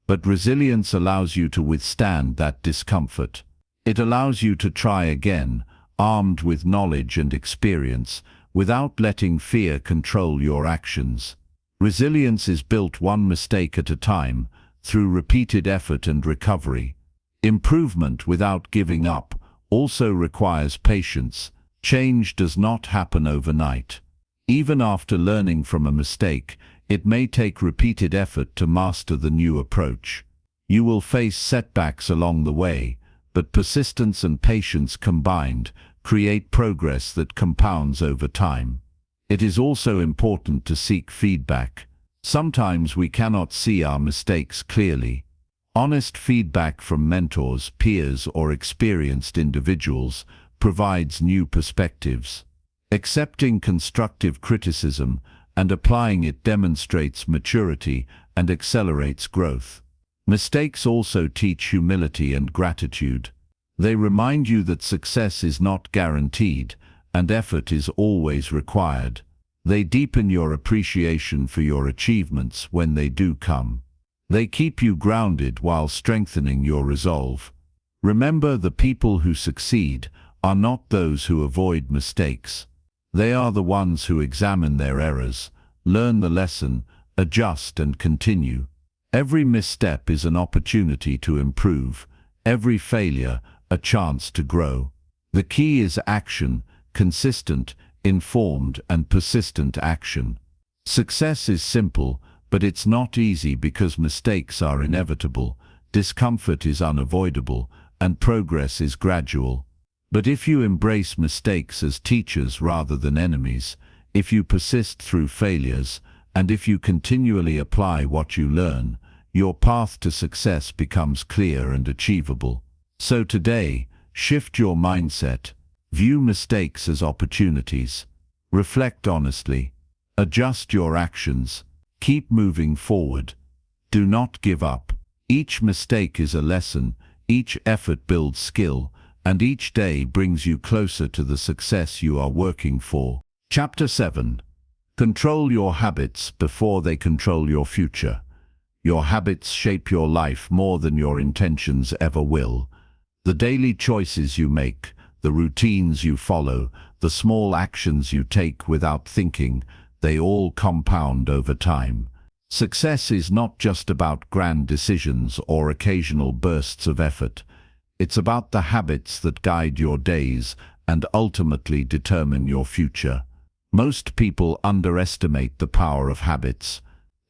But resilience allows you to withstand that discomfort. It allows you to try again, armed with knowledge and experience, without letting fear control your actions. Resilience is built one mistake at a time, through repeated effort and recovery. Improvement without giving up also requires patience. Change does not happen overnight. Even after learning from a mistake, it may take repeated effort to master the new approach. You will face setbacks along the way, but persistence and patience combined create progress that compounds over time. It is also important to seek feedback. Sometimes we cannot see our mistakes clearly. Honest feedback from mentors, peers, or experienced individuals provides new perspectives. Accepting constructive criticism and applying it demonstrates maturity and accelerates growth. Mistakes also teach humility and gratitude. They remind you that success is not guaranteed and effort is always required. They deepen your appreciation for your achievements when they do come. They keep you grounded while strengthening your resolve. Remember, the people who succeed are not those who avoid mistakes. They are the ones who examine their errors, learn the lesson, adjust and continue. Every misstep is an opportunity to improve, every failure a chance to grow. The key is action, consistent, informed and persistent action. Success is simple, but it's not easy because mistakes are inevitable, discomfort is unavoidable, and progress is gradual. But if you embrace mistakes as teachers rather than enemies, if you persist through failures, and if you continually apply what you learn, your path to success becomes clear and achievable. So today, shift your mindset. View mistakes as opportunities. Reflect honestly. Adjust your actions. Keep moving forward. Do not give up. Each mistake is a lesson, each effort builds skill, and each day brings you closer to the success you are working for. Chapter 7. Control your habits before they control your future. Your habits shape your life more than your intentions ever will. The daily choices you make, the routines you follow, the small actions you take without thinking, they all compound over time. Success is not just about grand decisions or occasional bursts of effort. It's about the habits that guide your days and ultimately determine your future. Most people underestimate the power of habits.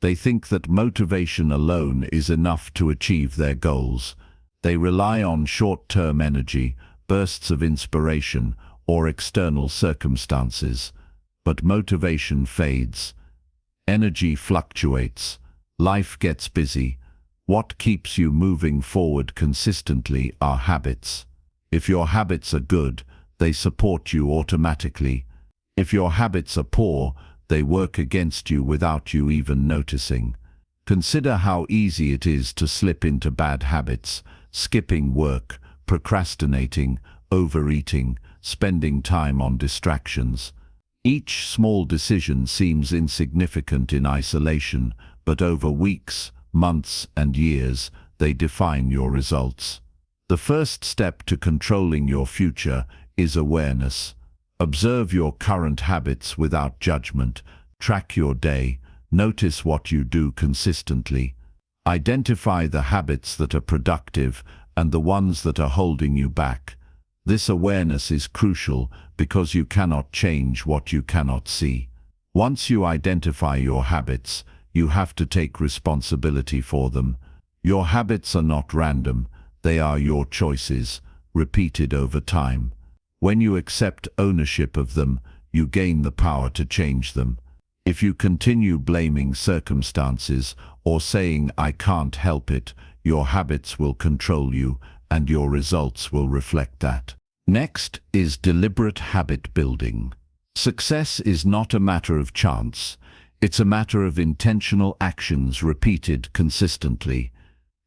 They think that motivation alone is enough to achieve their goals. They rely on short-term energy, bursts of inspiration, or external circumstances. But motivation fades. Energy fluctuates. Life gets busy. What keeps you moving forward consistently are habits. If your habits are good, they support you automatically. If your habits are poor, they work against you without you even noticing. Consider how easy it is to slip into bad habits, skipping work, procrastinating, overeating, spending time on distractions. Each small decision seems insignificant in isolation, but over weeks, months, and years, they define your results. The first step to controlling your future is awareness. Observe your current habits without judgment. Track your day. Notice what you do consistently. Identify the habits that are productive and the ones that are holding you back. This awareness is crucial because you cannot change what you cannot see. Once you identify your habits, you have to take responsibility for them. Your habits are not random, they are your choices, repeated over time. When you accept ownership of them, you gain the power to change them. If you continue blaming circumstances or saying, "I can't help it," your habits will control you and your results will reflect that. Next is deliberate habit building. Success is not a matter of chance. It's a matter of intentional actions repeated consistently.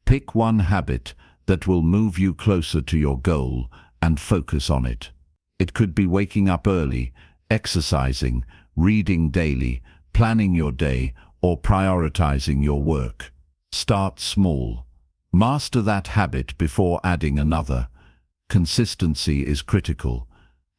Pick one habit that will move you closer to your goal and focus on it. It could be waking up early, exercising, reading daily, planning your day, or prioritizing your work. Start small. Master that habit before adding another. Consistency is critical.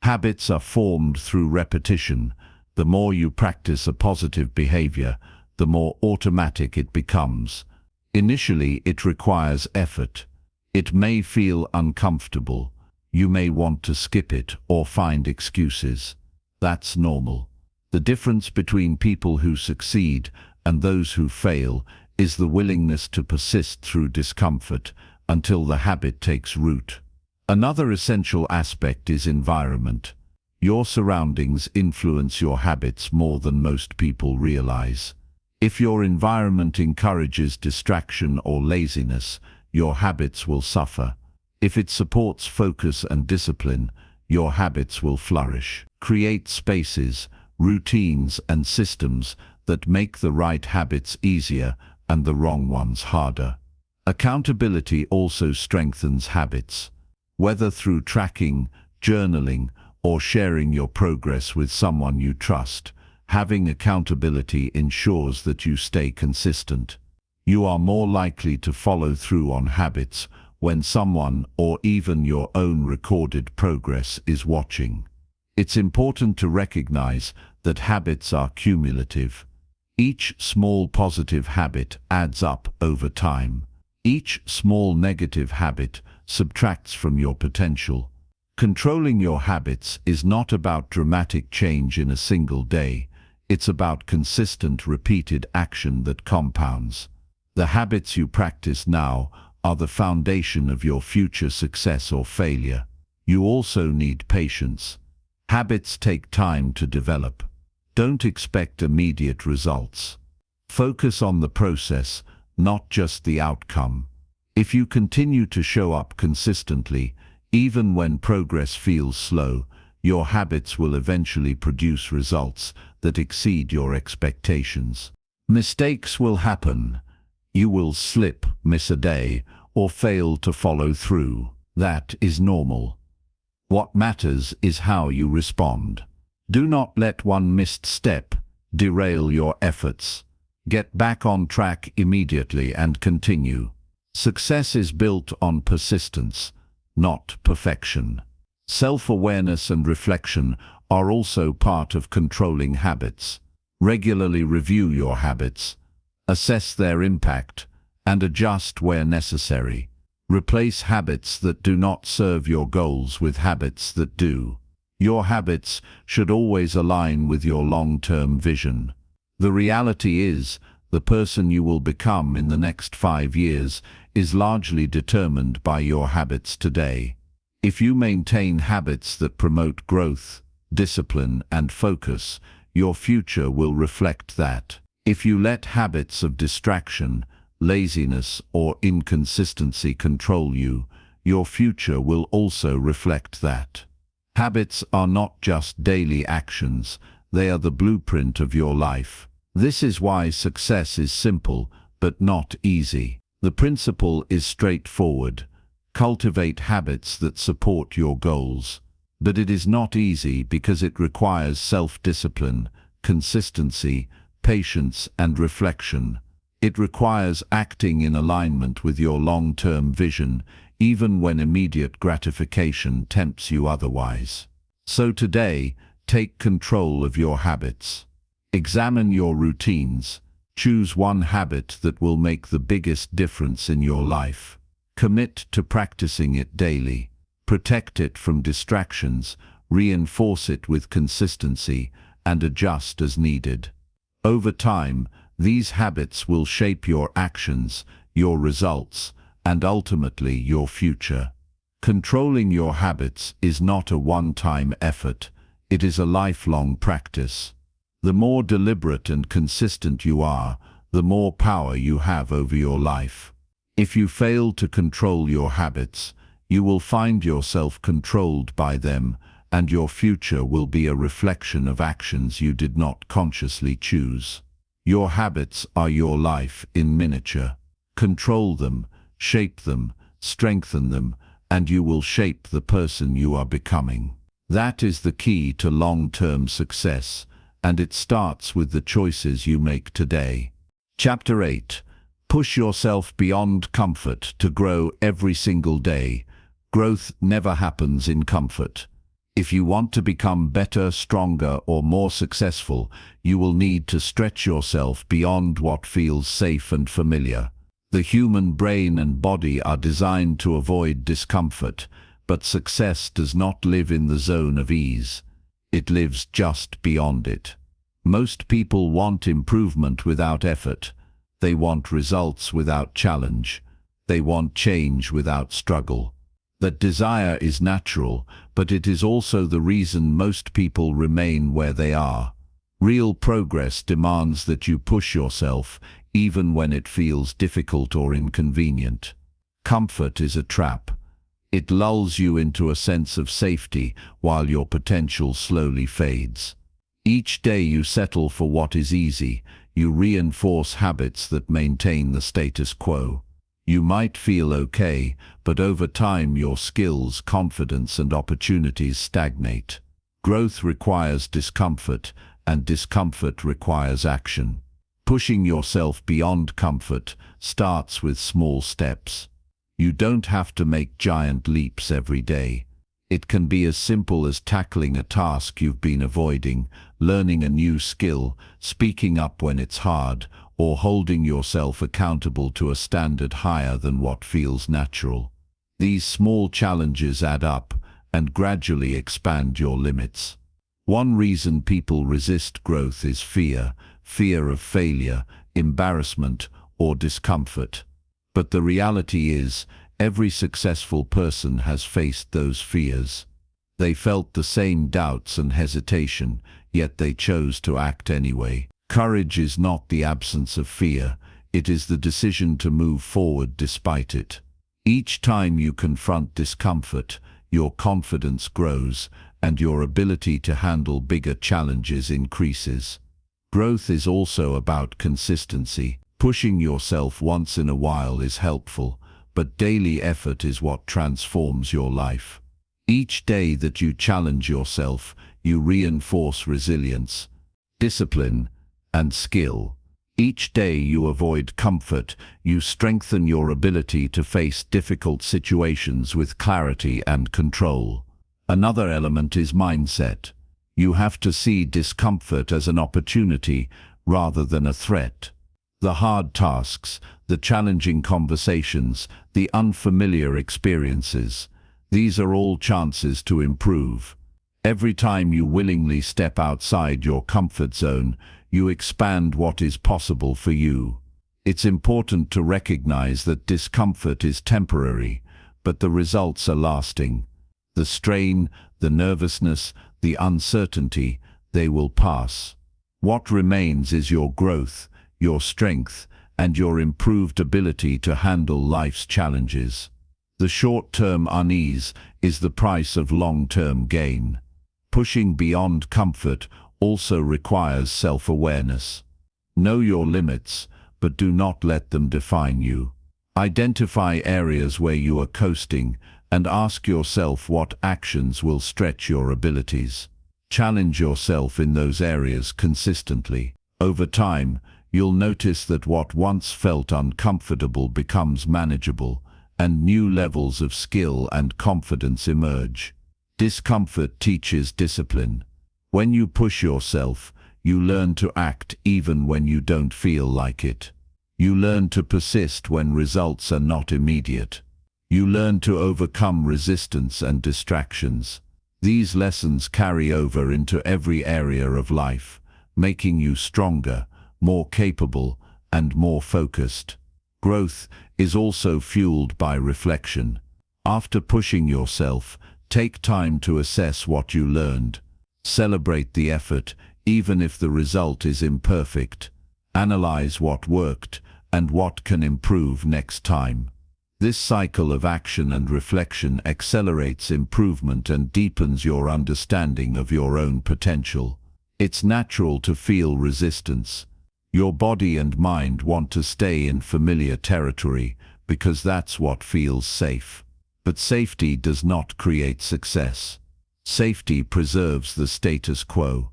Habits are formed through repetition. The more you practice a positive behavior, the more automatic it becomes. Initially, it requires effort. It may feel uncomfortable. You may want to skip it or find excuses. That's normal. The difference between people who succeed and those who fail is the willingness to persist through discomfort until the habit takes root. Another essential aspect is environment. Your surroundings influence your habits more than most people realize. If your environment encourages distraction or laziness, your habits will suffer. If it supports focus and discipline, your habits will flourish. Create spaces, routines, and systems that make the right habits easier and the wrong ones harder. Accountability also strengthens habits. Whether through tracking, journaling, or sharing your progress with someone you trust, having accountability ensures that you stay consistent. You are more likely to follow through on habits when someone or even your own recorded progress is watching. It's important to recognize that habits are cumulative. Each small positive habit adds up over time. Each small negative habit subtracts from your potential. Controlling your habits is not about dramatic change in a single day. It's about consistent, repeated action that compounds. The habits you practice now are the foundation of your future success or failure. You also need patience. Habits take time to develop. Don't expect immediate results. Focus on the process, not just the outcome. If you continue to show up consistently, even when progress feels slow, your habits will eventually produce results that exceed your expectations. Mistakes will happen. You will slip, miss a day, or fail to follow through. That is normal. What matters is how you respond. Do not let one missed step derail your efforts. Get back on track immediately and continue. Success is built on persistence, not perfection. Self-awareness and reflection are also part of controlling habits. Regularly review your habits, assess their impact, and adjust where necessary. Replace habits that do not serve your goals with habits that do. Your habits should always align with your long-term vision. The reality is, the person you will become in the next 5 years is largely determined by your habits today. If you maintain habits that promote growth, discipline, and focus, your future will reflect that. If you let habits of distraction, laziness, or inconsistency control you, your future will also reflect that. Habits are not just daily actions, they are the blueprint of your life. This is why success is simple, but not easy. The principle is straightforward. Cultivate habits that support your goals. But it is not easy because it requires self-discipline, consistency, patience, and reflection. It requires acting in alignment with your long-term vision, even when immediate gratification tempts you otherwise. So today, take control of your habits. Examine your routines. Choose one habit that will make the biggest difference in your life. Commit to practicing it daily. Protect it from distractions, reinforce it with consistency, and adjust as needed. Over time, these habits will shape your actions, your results, and ultimately your future. Controlling your habits is not a one-time effort, it is a lifelong practice. The more deliberate and consistent you are, the more power you have over your life. If you fail to control your habits, you will find yourself controlled by them, and your future will be a reflection of actions you did not consciously choose. Your habits are your life in miniature. Control them, shape them, strengthen them, and you will shape the person you are becoming. That is the key to long-term success, and it starts with the choices you make today. Chapter 8. Push yourself beyond comfort to grow every single day. Growth never happens in comfort. If you want to become better, stronger, or more successful, you will need to stretch yourself beyond what feels safe and familiar. The human brain and body are designed to avoid discomfort, but success does not live in the zone of ease. It lives just beyond it. Most people want improvement without effort. They want results without challenge. They want change without struggle. That desire is natural, but it is also the reason most people remain where they are. Real progress demands that you push yourself, even when it feels difficult or inconvenient. Comfort is a trap. It lulls you into a sense of safety while your potential slowly fades. Each day you settle for what is easy, you reinforce habits that maintain the status quo. You might feel okay, but over time your skills, confidence, and opportunities stagnate. Growth requires discomfort, and discomfort requires action. Pushing yourself beyond comfort starts with small steps. You don't have to make giant leaps every day. It can be as simple as tackling a task you've been avoiding, learning a new skill, speaking up when it's hard, or holding yourself accountable to a standard higher than what feels natural. These small challenges add up and gradually expand your limits. One reason people resist growth is fear of failure, embarrassment, or discomfort. But the reality is, every successful person has faced those fears. They felt the same doubts and hesitation, yet they chose to act anyway. Courage is not the absence of fear, it is the decision to move forward despite it. Each time you confront discomfort, your confidence grows, and your ability to handle bigger challenges increases. Growth is also about consistency. Pushing yourself once in a while is helpful, but daily effort is what transforms your life. Each day that you challenge yourself, you reinforce resilience, discipline, and skill. Each day you avoid comfort, you strengthen your ability to face difficult situations with clarity and control. Another element is mindset. You have to see discomfort as an opportunity rather than a threat. The hard tasks, the challenging conversations, the unfamiliar experiences, these are all chances to improve. Every time you willingly step outside your comfort zone, you expand what is possible for you. It's important to recognize that discomfort is temporary, but the results are lasting. The strain, the nervousness, the uncertainty, they will pass. What remains is your growth, your strength, and your improved ability to handle life's challenges. The short-term unease is the price of long-term gain. Pushing beyond comfort also requires self-awareness. Know your limits, but do not let them define you. Identify areas where you are coasting and ask yourself what actions will stretch your abilities. Challenge yourself in those areas consistently. Over time, you'll notice that what once felt uncomfortable becomes manageable, and new levels of skill and confidence emerge. Discomfort teaches discipline. When you push yourself, you learn to act even when you don't feel like it. You learn to persist when results are not immediate. You learn to overcome resistance and distractions. These lessons carry over into every area of life, making you stronger, more capable, and more focused. Growth is also fueled by reflection. After pushing yourself, take time to assess what you learned. Celebrate the effort, even if the result is imperfect. Analyze what worked and what can improve next time. This cycle of action and reflection accelerates improvement and deepens your understanding of your own potential. It's natural to feel resistance. Your body and mind want to stay in familiar territory because that's what feels safe. But safety does not create success. Safety preserves the status quo.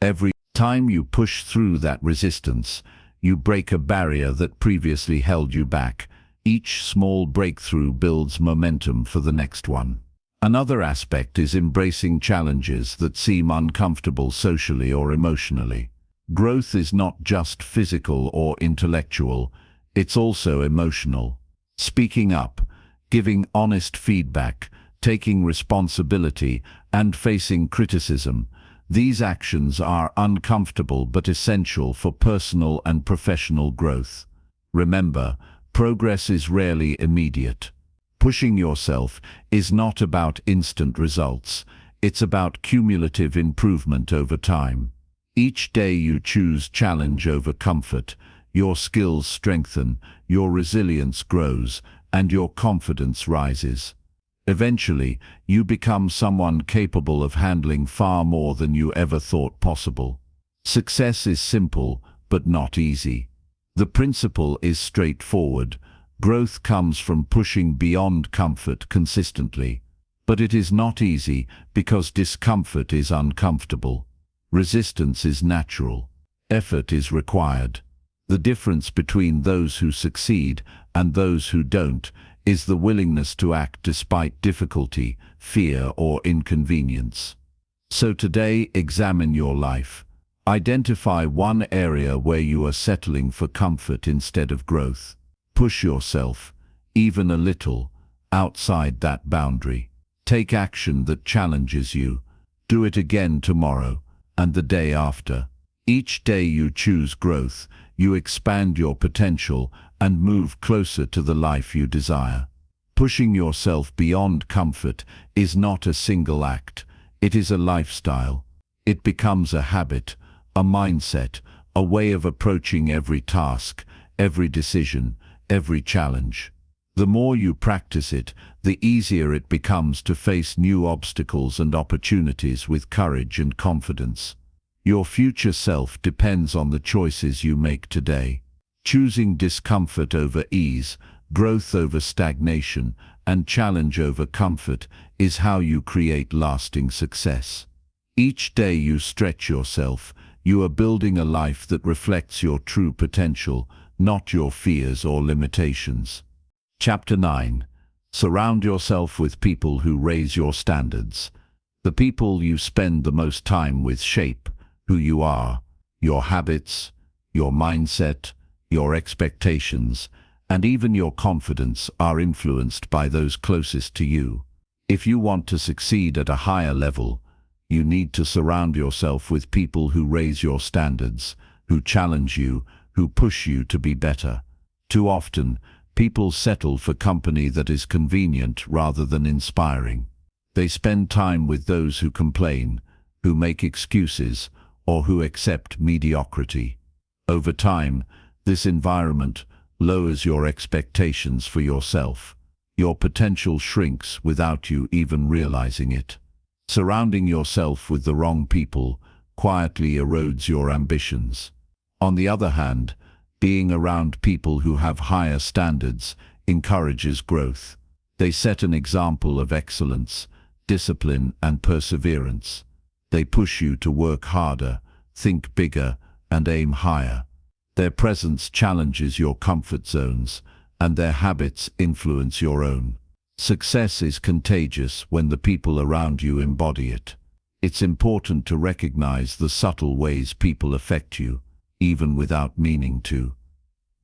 Every time you push through that resistance, you break a barrier that previously held you back. Each small breakthrough builds momentum for the next one. Another aspect is embracing challenges that seem uncomfortable socially or emotionally. Growth is not just physical or intellectual, it's also emotional. Speaking up, giving honest feedback, taking responsibility, and facing criticism, These actions are uncomfortable but essential for personal and professional growth. Remember, progress is rarely immediate. Pushing yourself is not about instant results. It's about cumulative improvement over time. Each day you choose challenge over comfort, your skills strengthen, your resilience grows, and your confidence rises. Eventually, you become someone capable of handling far more than you ever thought possible. Success is simple, but not easy. The principle is straightforward. Growth comes from pushing beyond comfort consistently. But it is not easy because discomfort is uncomfortable. Resistance is natural. Effort is required. The difference between those who succeed and those who don't is the willingness to act despite difficulty, fear, or inconvenience. So today, examine your life. Identify one area where you are settling for comfort instead of growth. Push yourself, even a little, outside that boundary. Take action that challenges you. Do it again tomorrow and the day after. Each day you choose growth, you expand your potential and move closer to the life you desire. Pushing yourself beyond comfort is not a single act. It is a lifestyle. It becomes a habit, a mindset, a way of approaching every task, every decision, every challenge. The more you practice it, the easier it becomes to face new obstacles and opportunities with courage and confidence. Your future self depends on the choices you make today. Choosing discomfort over ease, growth over stagnation, and challenge over comfort is how you create lasting success. Each day you stretch yourself, you are building a life that reflects your true potential, not your fears or limitations. Chapter 9. Surround yourself with people who raise your standards. The people you spend the most time with shape who you are, your habits, your mindset, your expectations, and even your confidence are influenced by those closest to you. If you want to succeed at a higher level, you need to surround yourself with people who raise your standards, who challenge you, who push you to be better. Too often, people settle for company that is convenient rather than inspiring. They spend time with those who complain, who make excuses, or who accept mediocrity. Over time, this environment lowers your expectations for yourself. Your potential shrinks without you even realizing it. Surrounding yourself with the wrong people quietly erodes your ambitions. On the other hand, being around people who have higher standards encourages growth. They set an example of excellence, discipline, and perseverance. They push you to work harder, think bigger, and aim higher. Their presence challenges your comfort zones, and their habits influence your own. Success is contagious when the people around you embody it. It's important to recognize the subtle ways people affect you, even without meaning to.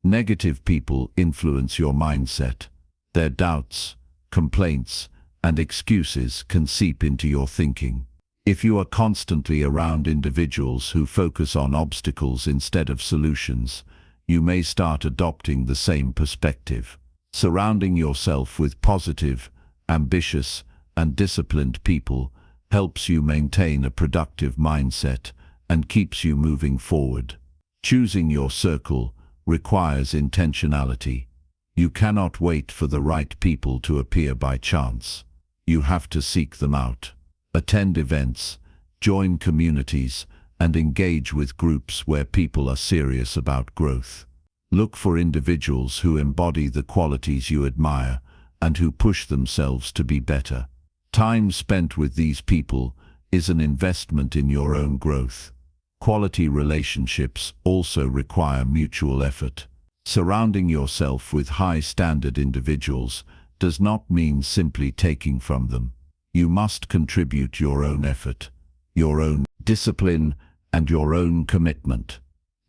Negative people influence your mindset. Their doubts, complaints, and excuses can seep into your thinking. If you are constantly around individuals who focus on obstacles instead of solutions, you may start adopting the same perspective. Surrounding yourself with positive, ambitious, and disciplined people helps you maintain a productive mindset and keeps you moving forward. Choosing your circle requires intentionality. You cannot wait for the right people to appear by chance. You have to seek them out. Attend events, join communities, and engage with groups where people are serious about growth. Look for individuals who embody the qualities you admire and who push themselves to be better. Time spent with these people is an investment in your own growth. Quality relationships also require mutual effort. Surrounding yourself with high-standard individuals does not mean simply taking from them. You must contribute your own effort, your own discipline, and your own commitment.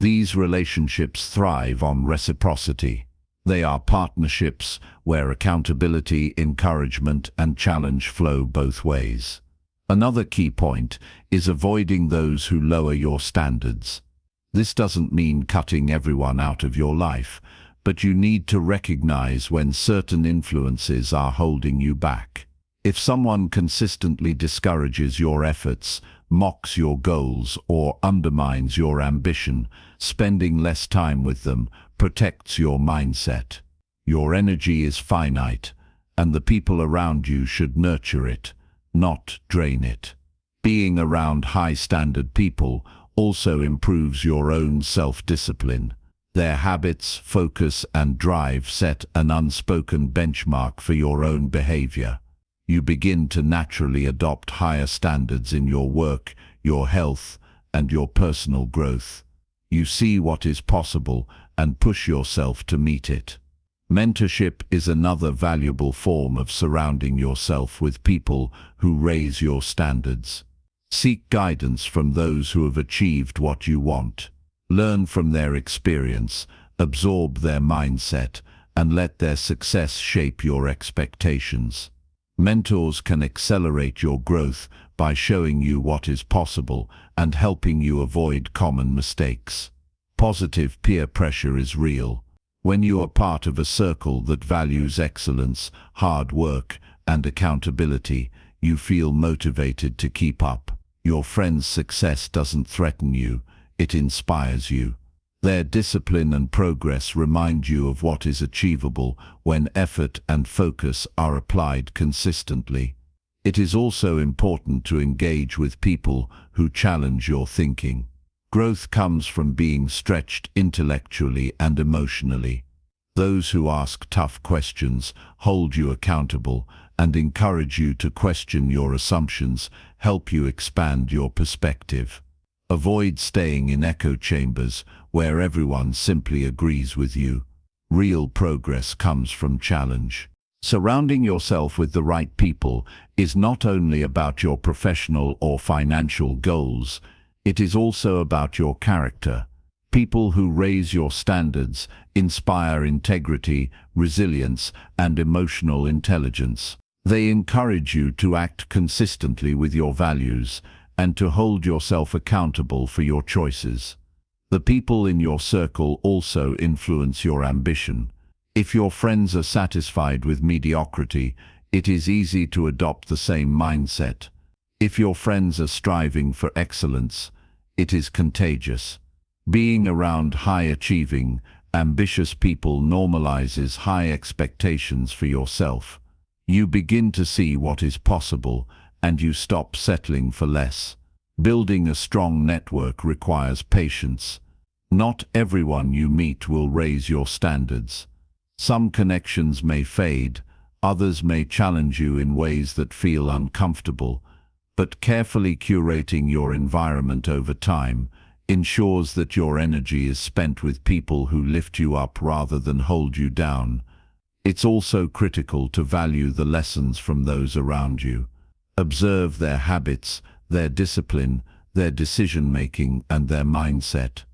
These relationships thrive on reciprocity. They are partnerships where accountability, encouragement, and challenge flow both ways. Another key point is avoiding those who lower your standards. This doesn't mean cutting everyone out of your life, but you need to recognize when certain influences are holding you back. If someone consistently discourages your efforts, mocks your goals, or undermines your ambition, spending less time with them protects your mindset. Your energy is finite, and the people around you should nurture it, not drain it. Being around high-standard people also improves your own self-discipline. Their habits, focus, and drive set an unspoken benchmark for your own behavior. You begin to naturally adopt higher standards in your work, your health, and your personal growth. You see what is possible and push yourself to meet it. Mentorship is another valuable form of surrounding yourself with people who raise your standards. Seek guidance from those who have achieved what you want. Learn from their experience, absorb their mindset, and let their success shape your expectations. Mentors can accelerate your growth by showing you what is possible and helping you avoid common mistakes. Positive peer pressure is real. When you are part of a circle that values excellence, hard work, and accountability, you feel motivated to keep up. Your friend's success doesn't threaten you, it inspires you. Their discipline and progress remind you of what is achievable when effort and focus are applied consistently. It is also important to engage with people who challenge your thinking. Growth comes from being stretched intellectually and emotionally. Those who ask tough questions, hold you accountable, and encourage you to question your assumptions help you expand your perspective. Avoid staying in echo chambers where everyone simply agrees with you. Real progress comes from challenge. Surrounding yourself with the right people is not only about your professional or financial goals, it is also about your character. People who raise your standards inspire integrity, resilience, and emotional intelligence. They encourage you to act consistently with your values and to hold yourself accountable for your choices. The people in your circle also influence your ambition. If your friends are satisfied with mediocrity, it is easy to adopt the same mindset. If your friends are striving for excellence, it is contagious. Being around high-achieving, ambitious people normalizes high expectations for yourself. You begin to see what is possible, and you stop settling for less. Building a strong network requires patience. Not everyone you meet will raise your standards. Some connections may fade, others may challenge you in ways that feel uncomfortable, but carefully curating your environment over time ensures that your energy is spent with people who lift you up rather than hold you down. It's also critical to value the lessons from those around you. Observe their habits, their discipline, their decision-making, and their mindset.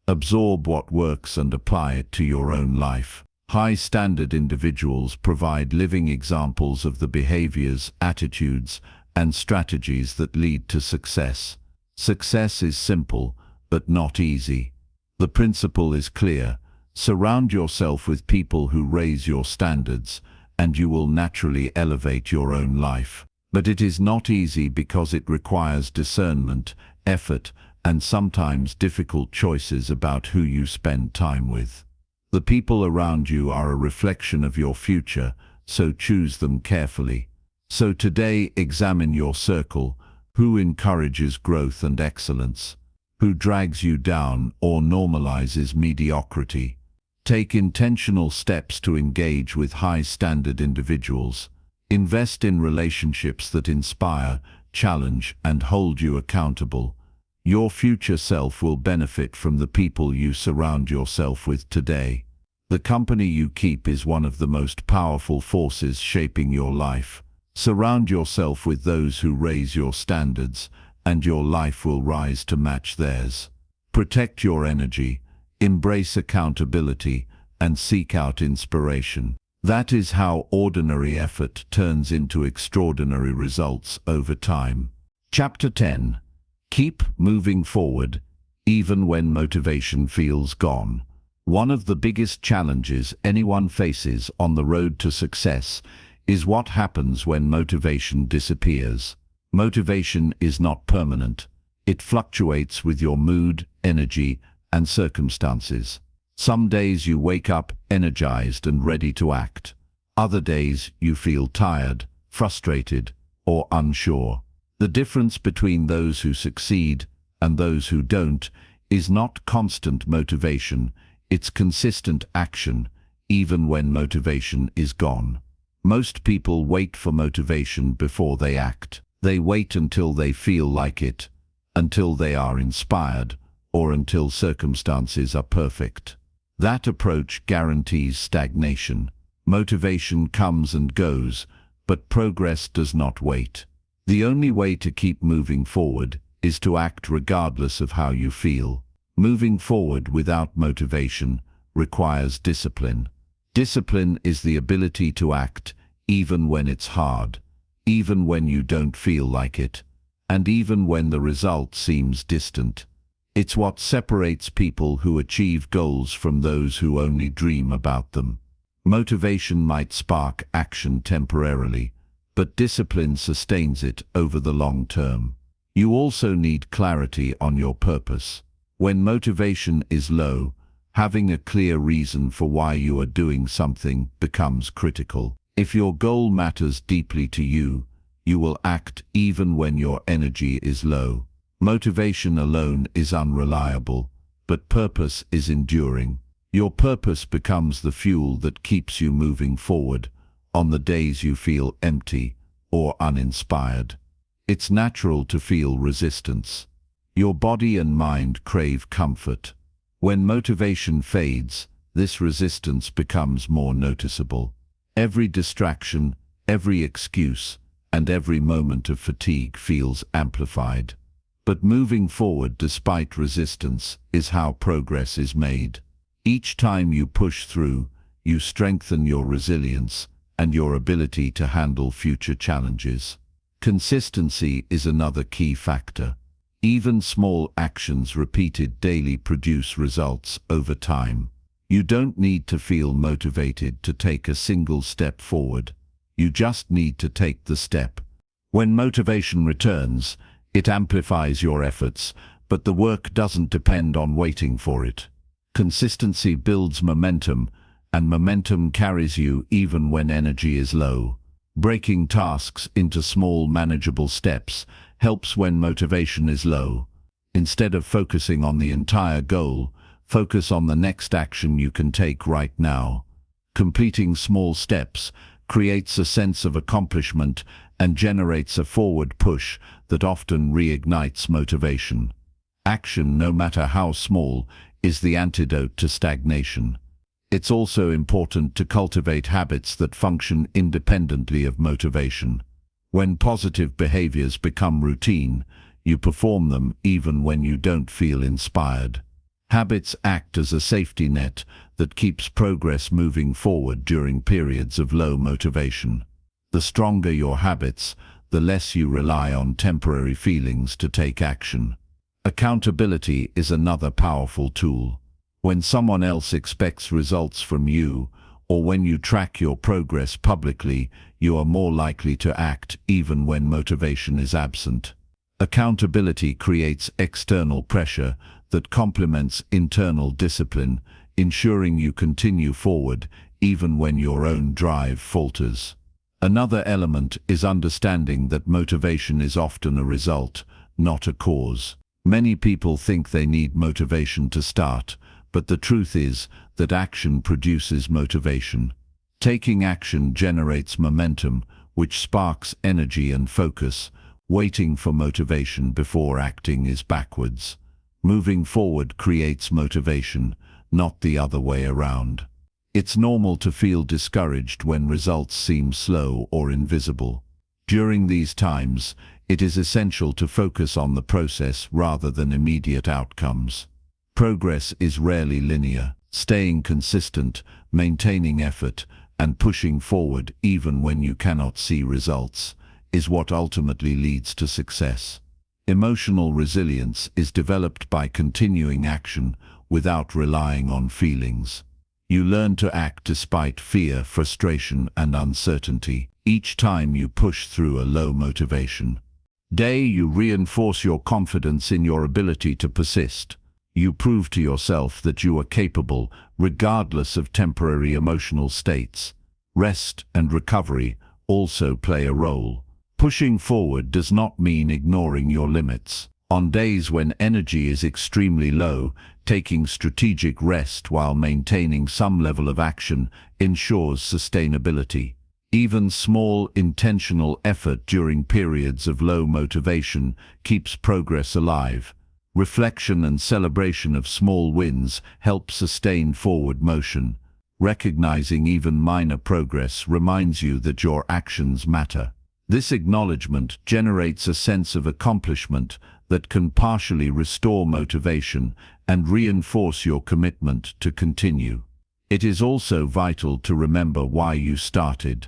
Absorb what works and apply it to your own life. High-standard individuals provide living examples of the behaviors, attitudes, and strategies that lead to success. Success is simple, but not easy. The principle is clear. Surround yourself with people who raise your standards, and you will naturally elevate your own life. But it is not easy because it requires discernment, effort, and sometimes difficult choices about who you spend time with. The people around you are a reflection of your future, so choose them carefully. So today, examine your circle. Who encourages growth and excellence? Who drags you down or normalizes mediocrity? Take intentional steps to engage with high-standard individuals. Invest in relationships that inspire, challenge, and hold you accountable. Your future self will benefit from the people you surround yourself with today. The company you keep is one of the most powerful forces shaping your life. Surround yourself with those who raise your standards, and your life will rise to match theirs. Protect your energy, embrace accountability, and seek out inspiration. That is how ordinary effort turns into extraordinary results over time. Chapter 10. Keep moving forward, even when motivation feels gone. One of the biggest challenges anyone faces on the road to success is what happens when motivation disappears. Motivation is not permanent. It fluctuates with your mood, energy, and circumstances. Some days you wake up energized and ready to act. Other days you feel tired, frustrated, or unsure. The difference between those who succeed and those who don't is not constant motivation, it's consistent action, even when motivation is gone. Most people wait for motivation before they act. They wait until they feel like it, until they are inspired, or until circumstances are perfect. That approach guarantees stagnation. Motivation comes and goes, but progress does not wait. The only way to keep moving forward is to act regardless of how you feel. Moving forward without motivation requires discipline. Discipline is the ability to act even when it's hard, even when you don't feel like it, and even when the result seems distant. It's what separates people who achieve goals from those who only dream about them. Motivation might spark action temporarily, but discipline sustains it over the long term. You also need clarity on your purpose. When motivation is low, having a clear reason for why you are doing something becomes critical. If your goal matters deeply to you, you will act even when your energy is low. Motivation alone is unreliable, but purpose is enduring. Your purpose becomes the fuel that keeps you moving forward on the days you feel empty or uninspired. It's natural to feel resistance. Your body and mind crave comfort. When motivation fades, this resistance becomes more noticeable. Every distraction, every excuse, and every moment of fatigue feels amplified. But moving forward despite resistance is how progress is made. Each time you push through, you strengthen your resilience and your ability to handle future challenges. Consistency is another key factor. Even small actions repeated daily produce results over time. You don't need to feel motivated to take a single step forward. You just need to take the step. When motivation returns, it amplifies your efforts, but the work doesn't depend on waiting for it. Consistency builds momentum, and momentum carries you even when energy is low. Breaking tasks into small, manageable steps helps when motivation is low. Instead of focusing on the entire goal, focus on the next action you can take right now. Completing small steps creates a sense of accomplishment and generates a forward push that often reignites motivation. Action, no matter how small, is the antidote to stagnation. It's also important to cultivate habits that function independently of motivation. When positive behaviors become routine, you perform them even when you don't feel inspired. Habits act as a safety net that keeps progress moving forward during periods of low motivation. The stronger your habits, the less you rely on temporary feelings to take action. Accountability is another powerful tool. When someone else expects results from you, or when you track your progress publicly, you are more likely to act even when motivation is absent. Accountability creates external pressure that complements internal discipline, ensuring you continue forward even when your own drive falters. Another element is understanding that motivation is often a result, not a cause. Many people think they need motivation to start, but the truth is that action produces motivation. Taking action generates momentum, which sparks energy and focus. Waiting for motivation before acting is backwards. Moving forward creates motivation, not the other way around. It's normal to feel discouraged when results seem slow or invisible. During these times, it is essential to focus on the process rather than immediate outcomes. Progress is rarely linear. Staying consistent, maintaining effort, and pushing forward even when you cannot see results is what ultimately leads to success. Emotional resilience is developed by continuing action without relying on feelings. You learn to act despite fear, frustration, and uncertainty. Each time you push through a low motivation day, you reinforce your confidence in your ability to persist. You prove to yourself that you are capable, regardless of temporary emotional states. Rest and recovery also play a role. Pushing forward does not mean ignoring your limits. On days when energy is extremely low, taking strategic rest while maintaining some level of action ensures sustainability. Even small, intentional effort during periods of low motivation keeps progress alive. Reflection and celebration of small wins help sustain forward motion. Recognizing even minor progress reminds you that your actions matter. This acknowledgement generates a sense of accomplishment that can partially restore motivation and reinforce your commitment to continue. It is also vital to remember why you started.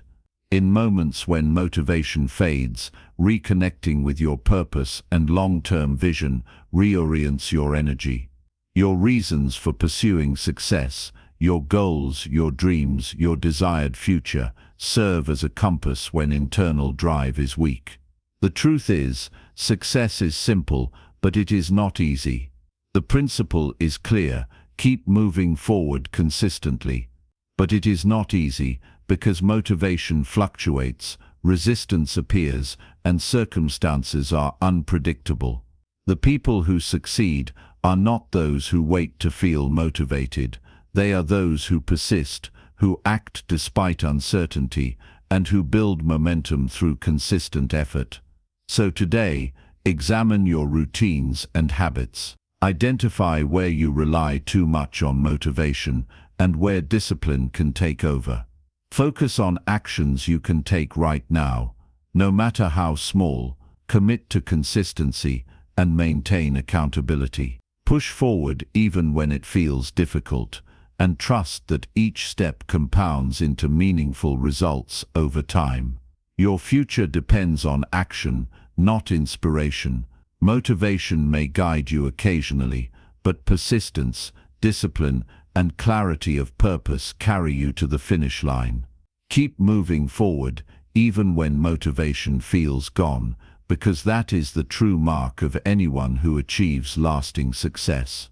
In moments when motivation fades, reconnecting with your purpose and long-term vision reorients your energy. Your reasons for pursuing success, your goals, your dreams, your desired future, serve as a compass when internal drive is weak. The truth is, success is simple, but it is not easy. The principle is clear: keep moving forward consistently. But it is not easy because motivation fluctuates, resistance appears, and circumstances are unpredictable. The people who succeed are not those who wait to feel motivated. They are those who persist, who act despite uncertainty, and who build momentum through consistent effort. So today, examine your routines and habits. Identify where you rely too much on motivation and where discipline can take over. Focus on actions you can take right now, no matter how small. Commit to consistency and maintain accountability. Push forward even when it feels difficult, and trust that each step compounds into meaningful results over time. Your future depends on action, not inspiration. Motivation may guide you occasionally, but persistence, discipline, and clarity of purpose carry you to the finish line. Keep moving forward, even when motivation feels gone, because that is the true mark of anyone who achieves lasting success.